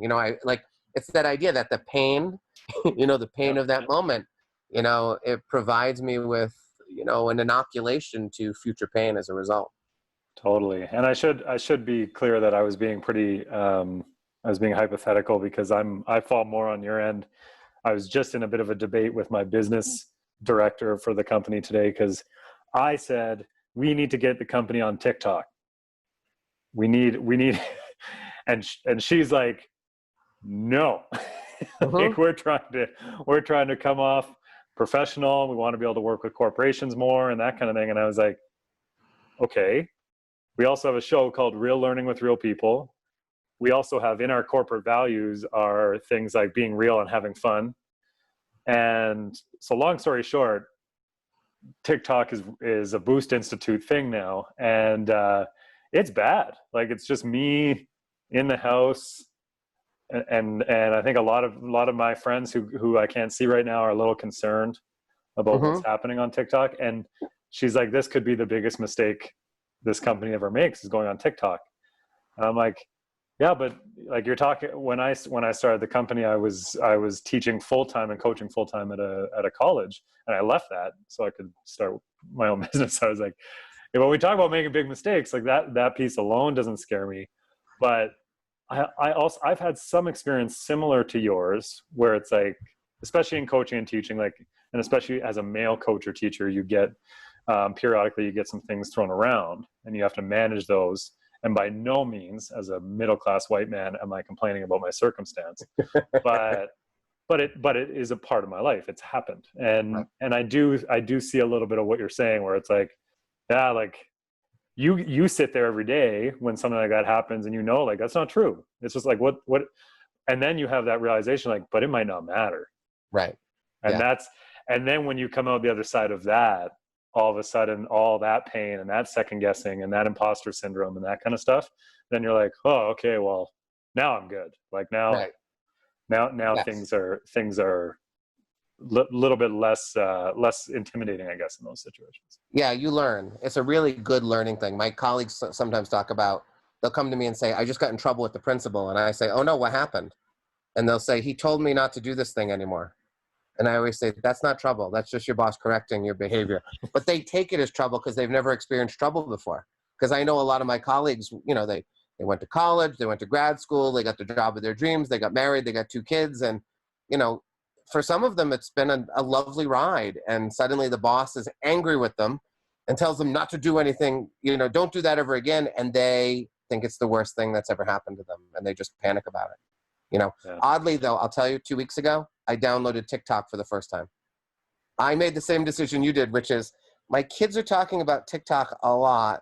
It's that idea that the pain, the pain of that moment, it provides me with, an inoculation to future pain as a result. Totally. And I should be clear that I was being I was being hypothetical, because I fall more on your end. I was just in a bit of a debate with my business director for the company today, because I said, we need to get the company on TikTok. We need, and she's like, no, like we're trying to come off professional. We want to be able to work with corporations more and that kind of thing. And I was like, okay, we also have a show called Real Learning with Real People. We also have in our corporate values are things like being real and having fun. And so long story short, TikTok is a Boost Institute thing now. And it's bad. Like it's just me in the house. And I think a lot of my friends who I can't see right now are a little concerned about what's happening on TikTok. And she's like, this could be the biggest mistake this company ever makes, is going on TikTok. And I'm like, yeah, but like you're talking, when I started the company, I was teaching full-time and coaching full-time at a college, and I left that so I could start my own business. I was like, when we talk about making big mistakes, like that piece alone doesn't scare me. But I've had some experience similar to yours, where it's like, especially in coaching and teaching, like, and especially as a male coach or teacher, you get periodically you get some things thrown around, and you have to manage those. And by no means, as a middle-class white man, am I complaining about my circumstance, but it is a part of my life. It's happened, and I do see a little bit of what you're saying, where it's like, yeah, like you sit there every day when something like that happens, and like that's not true. It's just like what, and then you have that realization, like, but it might not matter, right? And and then when you come out the other side of that, all of a sudden, all that pain and that second guessing and that imposter syndrome and that kind of stuff, then you're like, oh, okay, well, now I'm good. Like now things are little bit less intimidating, I guess, in those situations. Yeah, you learn. It's a really good learning thing. My colleagues sometimes talk about, they'll come to me and say, I just got in trouble with the principal. And I say, oh no, what happened? And they'll say, he told me not to do this thing anymore. And I always say, that's not trouble. That's just your boss correcting your behavior. But they take it as trouble because they've never experienced trouble before. Because I know a lot of my colleagues, they went to college, they went to grad school, they got the job of their dreams, they got married, they got 2 kids. And, for some of them, it's been a lovely ride. And suddenly the boss is angry with them and tells them not to do anything, don't do that ever again. And they think it's the worst thing that's ever happened to them. And they just panic about it. Yeah. Oddly, though, I'll tell you, 2 weeks ago, I downloaded TikTok for the first time. I made the same decision you did, which is my kids are talking about TikTok a lot.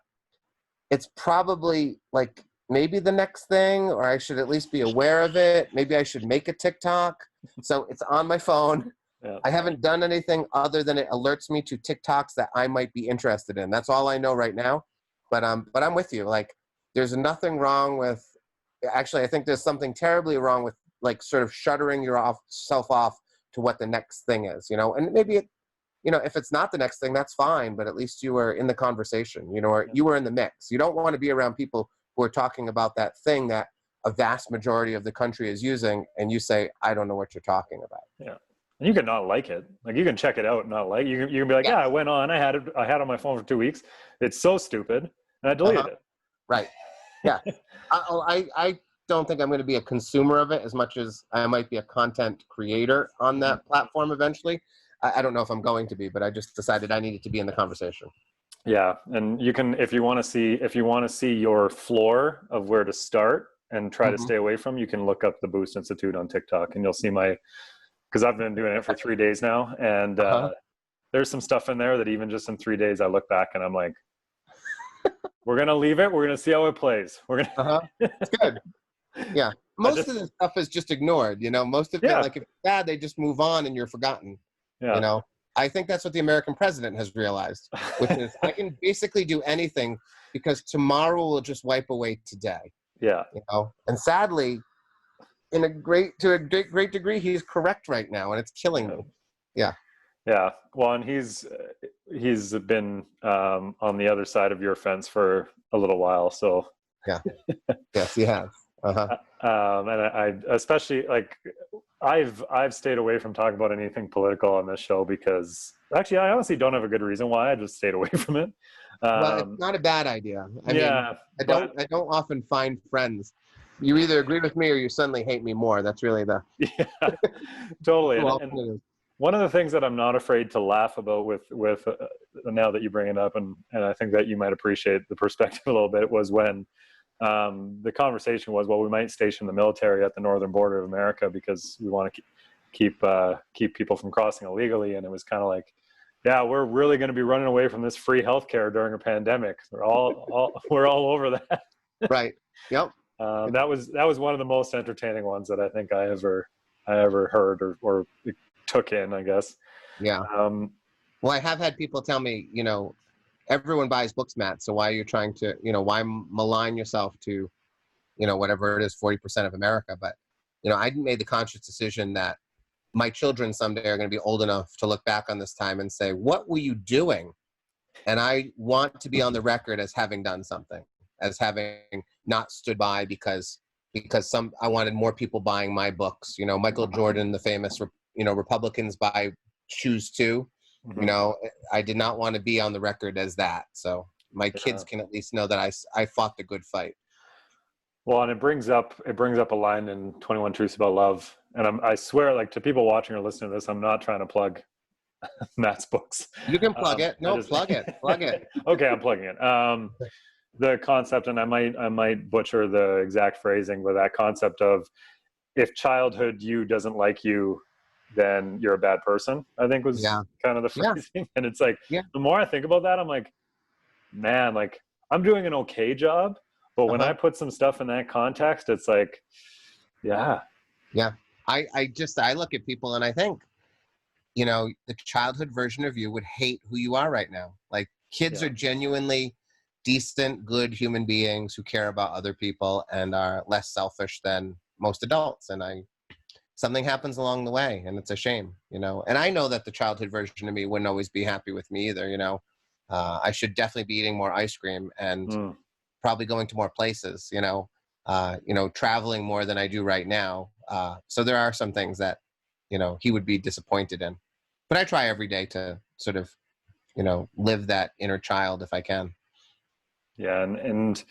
It's probably like maybe the next thing, or I should at least be aware of it. Maybe I should make a TikTok. So it's on my phone. Yeah. I haven't done anything other than it alerts me to TikToks that I might be interested in. That's all I know right now. But I'm with you. Like, there's nothing wrong with, actually, I think there's something terribly wrong with like sort of shuttering yourself off to what the next thing is, and maybe if it's not the next thing, that's fine, but at least you were in the conversation, or you were in the mix. You don't want to be around people who are talking about that thing that a vast majority of the country is using, and you say, I don't know what you're talking about. Yeah. And you can not like it. Like, you can check it out and not like it. You can be like, I went on, I had it on my phone for 2 weeks. It's so stupid. And I deleted it. Right. Yeah. I don't think I'm going to be a consumer of it as much as I might be a content creator on that platform eventually. I don't know if I'm going to be, but I just decided I needed to be in the conversation. Yeah. And you can, if you want to see your floor of where to start and try to stay away from, you can look up the Boost Institute on TikTok, and you'll see because I've been doing it for 3 days now. And there's some stuff in there that even just in 3 days, I look back and I'm like, we're going to leave it. We're going to see how it plays. We're going to, It's good. Yeah. Most of the stuff is just ignored, most of it, like if it's bad, they just move on and you're forgotten. Yeah. I think that's what the American president has realized, which is I can basically do anything because tomorrow will just wipe away today. Yeah. And sadly, to a great degree, he's correct right now, and it's killing me. Yeah. Yeah. Well, and he's been on the other side of your fence for a little while. So yeah. Yes, he has. And I especially, like, I've stayed away from talking about anything political on this show because actually I honestly don't have a good reason why. I just stayed away from it. Well, it's not a bad idea. I mean, I don't often find friends. You either agree with me or you suddenly hate me more. That's really totally. And one of the things that I'm not afraid to laugh about with now that you bring it up, and I think that you might appreciate the perspective a little bit, was when the conversation was, well, we might station the military at the northern border of America because we want to keep people from crossing illegally. And it was kind of like, yeah, we're really going to be running away from this free healthcare during a pandemic. We're all over that. Right. Yep. That was one of the most entertaining ones that I think I ever heard or took in, I guess. Yeah. Well, I have had people tell me, everyone buys books, Matt. So why are you trying to, why malign yourself to, whatever it is, 40% of America? But, I made the conscious decision that my children someday are going to be old enough to look back on this time and say, what were you doing? And I want to be on the record as having done something, as having not stood by because I wanted more people buying my books. Michael Jordan, the famous, Republicans buy shoes too. I did not want to be on the record as that. So my kids can at least know that I fought the good fight. Well, and it brings up a line in 21 Truths About Love. And I swear, like, to people watching or listening to this, I'm not trying to plug Matt's books. You can plug it. No, plug it. Okay, I'm plugging it. The concept, and I might butcher the exact phrasing, but that concept of, if childhood you doesn't like you, then you're a bad person, I think was kind of the phrasing. Yeah. And it's like, the more I think about that, I'm like, man, like, I'm doing an okay job, but when I put some stuff in that context, it's like, yeah. I look at people and I think, the childhood version of you would hate who you are right now. Like, kids are genuinely decent, good human beings who care about other people and are less selfish than most adults. And something happens along the way, and it's a shame, And I know that the childhood version of me wouldn't always be happy with me either, I should definitely be eating more ice cream and probably going to more places, traveling more than I do right now. So there are some things that he would be disappointed in. But I try every day to sort of, live that inner child if I can. Yeah. And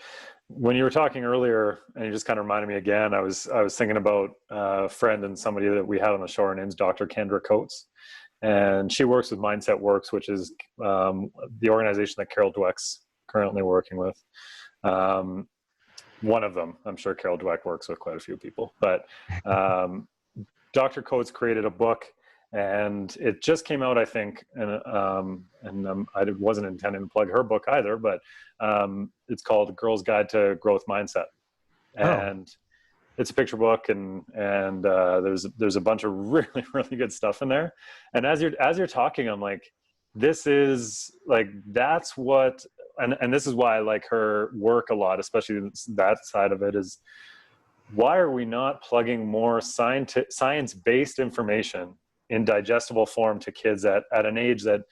when you were talking earlier, and you just kind of reminded me again, I was thinking about a friend and somebody that we had on the show. Her name's Dr. Kendra Coates, and she works with Mindset Works, which is the organization that Carol Dweck's currently working with. One of them. I'm sure Carol Dweck works with quite a few people, but Dr. Coates created a book, and it just came out, I think, and I wasn't intending to plug her book either, but it's called Girl's Guide to Growth Mindset, and it's a picture book, and there's a bunch of really, really good stuff in there. And as you're talking, I'm like, this is like, that's what, and this is why I like her work a lot, especially that side of it, is why are we not plugging more science-based information in digestible form to kids at an age that,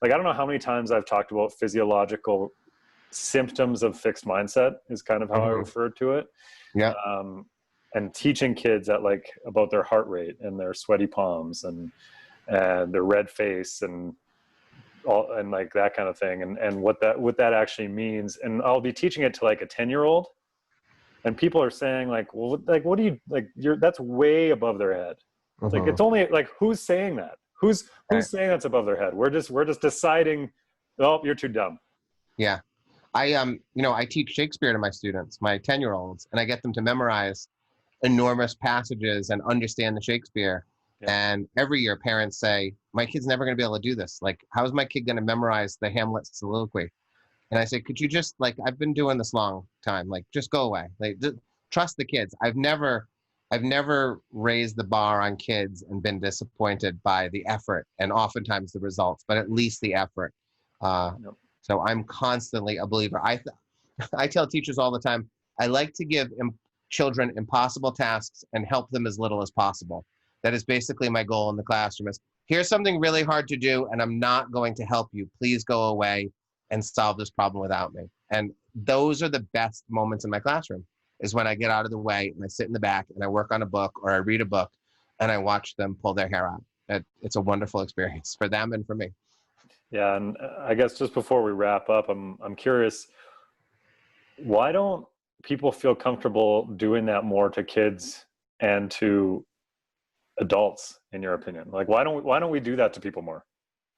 like, I don't know how many times I've talked about physiological symptoms of fixed mindset is kind of how I refer to it. Yeah. And teaching kids about their heart rate and their sweaty palms and their red face and all, and like that kind of thing. And what that actually means. And I'll be teaching it to like a 10-year-old, and people are saying like, well, like, what do you, like, that's way above their head. It's like, it's only like, who's saying that? Who's saying that's above their head? We're just deciding, oh, you're too dumb. Yeah. I teach Shakespeare to my students, my 10-year-olds, and I get them to memorize enormous passages and understand the Shakespeare. Yeah. And every year parents say, my kid's never going to be able to do this. Like, how is my kid going to memorize the Hamlet soliloquy? And I say, could you just, like, I've been doing this long time, like, just go away. Like, trust the kids. I've never raised the bar on kids and been disappointed by the effort and oftentimes the results, but at least the effort. So I'm constantly a believer. I tell teachers all the time, I like to give children impossible tasks and help them as little as possible. That is basically my goal in the classroom, is here's something really hard to do and I'm not going to help you. Please go away and solve this problem without me. And those are the best moments in my classroom, is when I get out of the way and I sit in the back and I work on a book or I read a book and I watch them pull their hair out. It's a wonderful experience for them and for me. Yeah, and I guess just before we wrap up, I'm curious, why don't people feel comfortable doing that more to kids and to adults, in your opinion? Like, why don't we do that to people more?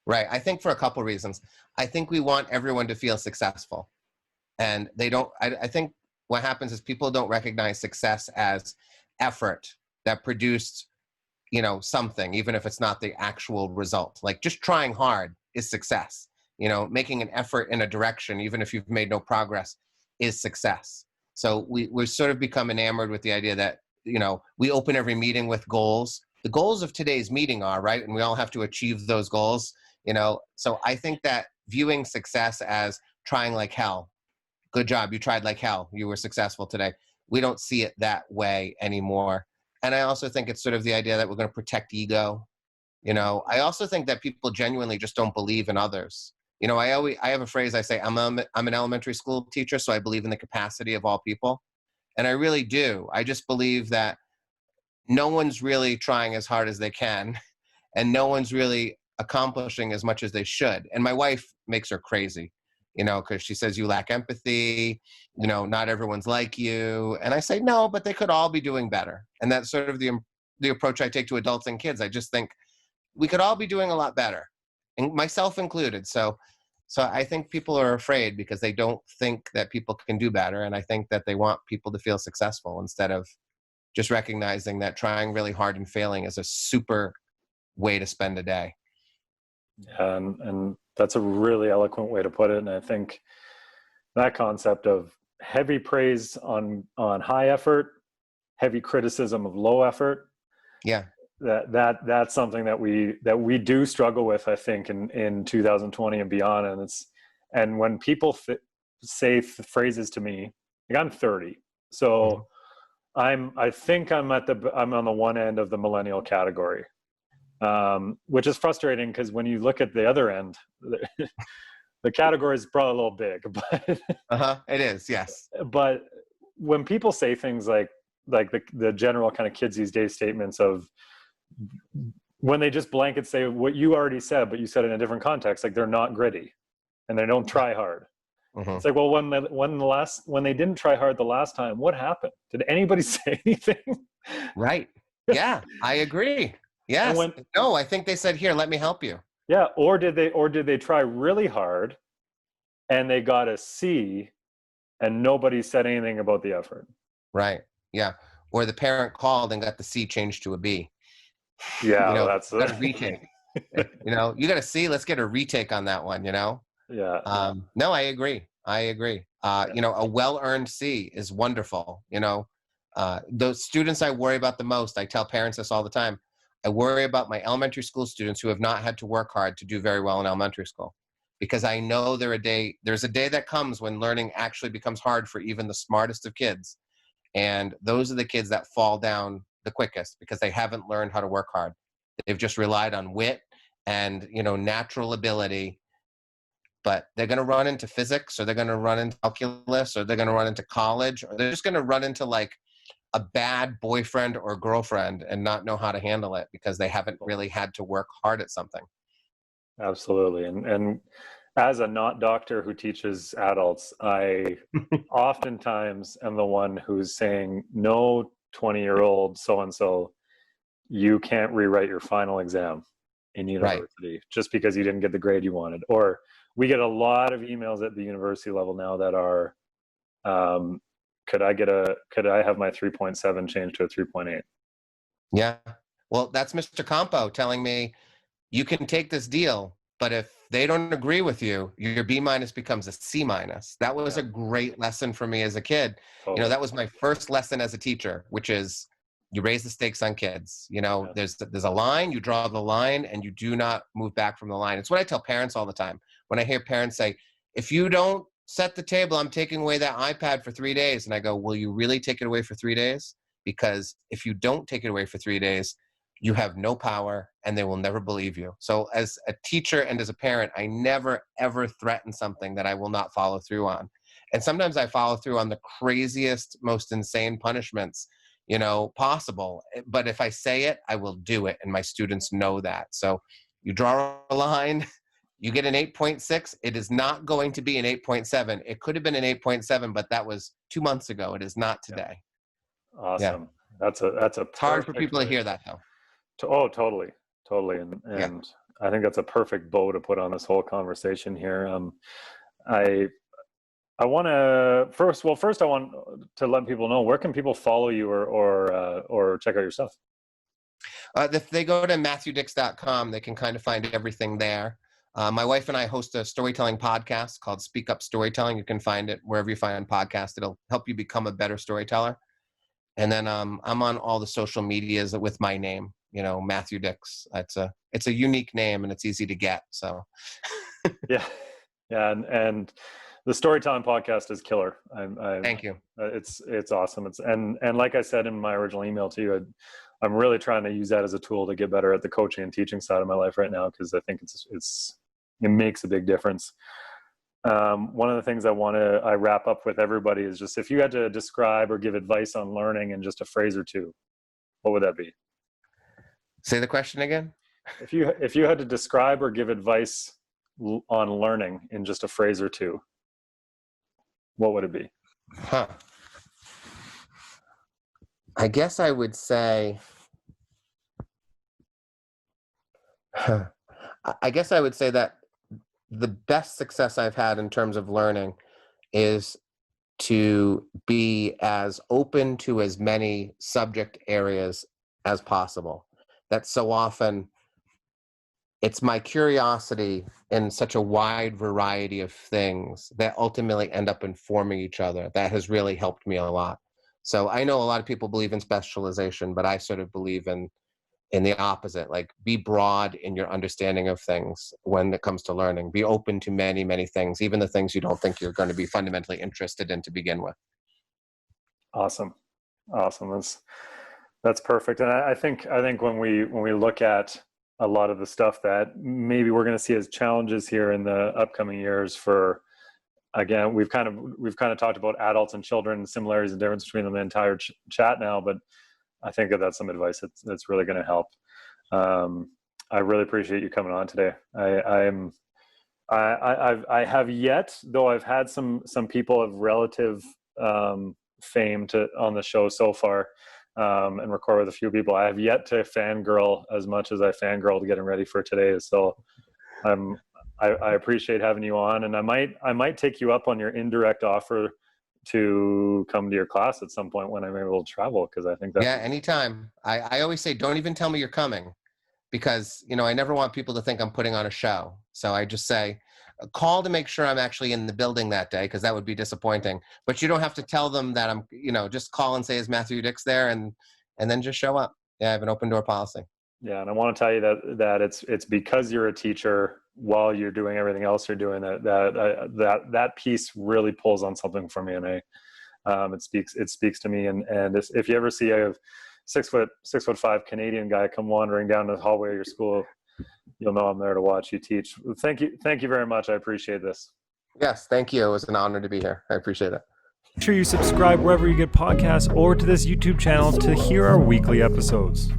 Right. I think for a couple reasons. I think we want everyone to feel successful, and they don't. I think what happens is people don't recognize success as effort that produced, something, even if it's not the actual result. Like, just trying hard is success. Making an effort in a direction, even if you've made no progress, is success. So we've sort of become enamored with the idea that, we open every meeting with goals. The goals of today's meeting are, right, and we all have to achieve those goals, So I think that viewing success as trying like hell, good job, you tried like hell, you were successful today. We don't see it that way anymore. And I also think it's sort of the idea that we're going to protect ego. I also think that people genuinely just don't believe in others. I have a phrase I say, I'm an elementary school teacher, so I believe in the capacity of all people. And I really do. I just believe that no one's really trying as hard as they can, and no one's really accomplishing as much as they should. And my wife makes her crazy, because she says, you lack empathy, not everyone's like you. And I say, no, but they could all be doing better. And that's sort of the approach I take to adults and kids. I just think we could all be doing a lot better, and myself included. So I think people are afraid because they don't think that people can do better. And I think that they want people to feel successful instead of just recognizing that trying really hard and failing is a super way to spend a day. Yeah, and that's a really eloquent way to put it. And I think that concept of heavy praise on high effort, heavy criticism of low effort. Yeah. That's something that we do struggle with, I think, in 2020 and beyond. And when people say phrases to me, like, I'm 30, so I think I'm on the one end of the millennial category, which is frustrating because when you look at the other end, the category is probably a little big, but it is, yes. But when people say things like the general kind of kids these days statements of, when they just blanket say what you already said, but you said it in a different context, like they're not gritty and they don't try hard. Mm-hmm. It's like, well, when they didn't try hard the last time, what happened? Did anybody say anything? Right. Yeah, I agree. Yes. No, I think they said, here, let me help you. Yeah. Or did they try really hard and they got a C and nobody said anything about the effort? Right. Yeah. Or the parent called and got the C changed to a B. Yeah, that's got a retake. You got a C. Let's get a retake on that one. Yeah. No, I agree. A well-earned C is wonderful. Those students I worry about the most. I tell parents this all the time. I worry about my elementary school students who have not had to work hard to do very well in elementary school, because I know there's a day that comes when learning actually becomes hard for even the smartest of kids. And those are the kids that fall down the quickest because they haven't learned how to work hard. They've just relied on wit and, natural ability, but they're going to run into physics, or they're going to run into calculus, or they're going to run into college, or they're just going to run into like a bad boyfriend or girlfriend and not know how to handle it because they haven't really had to work hard at something. Absolutely. And as a not doctor who teaches adults, I oftentimes am the one who's saying, no, 20-year-old so-and-so, you can't rewrite your final exam in university just because you didn't get the grade you wanted. Or we get a lot of emails at the university level now that are, could I have my 3.7 changed to a 3.8? Yeah. Well, that's Mr. Campo telling me, you can take this deal, but if they don't agree with you, your B- becomes a C-. That was a great lesson for me as a kid. Totally. That was my first lesson as a teacher, which is you raise the stakes on kids. There's a line, you draw the line, and you do not move back from the line. It's what I tell parents all the time. When I hear parents say, if you don't set the table, I'm taking away that iPad for 3 days. And I go, will you really take it away for 3 days? Because if you don't take it away for 3 days, you have no power and they will never believe you. So as a teacher and as a parent, I never, ever threaten something that I will not follow through on. And sometimes I follow through on the craziest, most insane punishments, possible. But if I say it, I will do it. And my students know that. So you draw a line, you get an 8.6. It is not going to be an 8.7. It could have been an 8.7, but that was 2 months ago. It is not today. Awesome. Yeah. That's a it's hard for people to hear that though. Oh, totally. And I think that's a perfect bow to put on this whole conversation here. I want to first I want to let people know, where can people follow you or check out your stuff? If they go to MatthewDix.com, they can kind of find everything there. My wife and I host a storytelling podcast called Speak Up Storytelling. You can find it wherever you find podcasts. It'll help you become a better storyteller. And then I'm on all the social medias with my name, Matthew Dix. It's a unique name and it's easy to get. So yeah. And the storytelling podcast is killer. Thank you. It's awesome. And like I said in my original email to you, I'm really trying to use that as a tool to get better at the coaching and teaching side of my life right now, because I think it makes a big difference. One of the things I wrap up with everybody is just, if you had to describe or give advice on learning in just a phrase or two, what would that be? Say the question again. If you had to describe or give advice on learning in just a phrase or two, what would it be? I guess I would say, that the best success I've had in terms of learning is to be as open to as many subject areas as possible. That so often it's my curiosity in such a wide variety of things that ultimately end up informing each other. That has really helped me a lot. So I know a lot of people believe in specialization, but I sort of believe in the opposite. Like, be broad in your understanding of things when it comes to learning. Be open to many, many things, even the things you don't think you're going to be fundamentally interested in to begin with. Awesome. That's perfect. And I think when we look at a lot of the stuff that maybe we're going to see as challenges here in the upcoming years, for, again, we've kind of talked about adults and children, similarities and differences between them the entire chat now, but I think that's some advice that's really going to help. I really appreciate you coming on today. I have yet, though I've had some people of relative fame on the show so far, and record with a few people. I have yet to fangirl as much as I fangirled getting ready for today. So I appreciate having you on, and I might take you up on your indirect offer to come to your class at some point when I'm able to travel, because I think that. Yeah, anytime. I always say, don't even tell me you're coming, because, I never want people to think I'm putting on a show. So I just say, call to make sure I'm actually in the building that day, because that would be disappointing. But you don't have to tell them that I'm, just call and say, is Matthew Dix there? And then just show up. Yeah, I have an open door policy. Yeah, and I want to tell you that it's because you're a teacher while you're doing everything else you're doing that piece really pulls on something for me, and it speaks to me. And if you ever see a 6'5" Canadian guy come wandering down the hallway of your school, you'll know I'm there to watch you teach. Thank you very much. I appreciate this. Yes, thank you. It was an honor to be here. I appreciate it. Make sure you subscribe wherever you get podcasts or to this YouTube channel to hear our weekly episodes.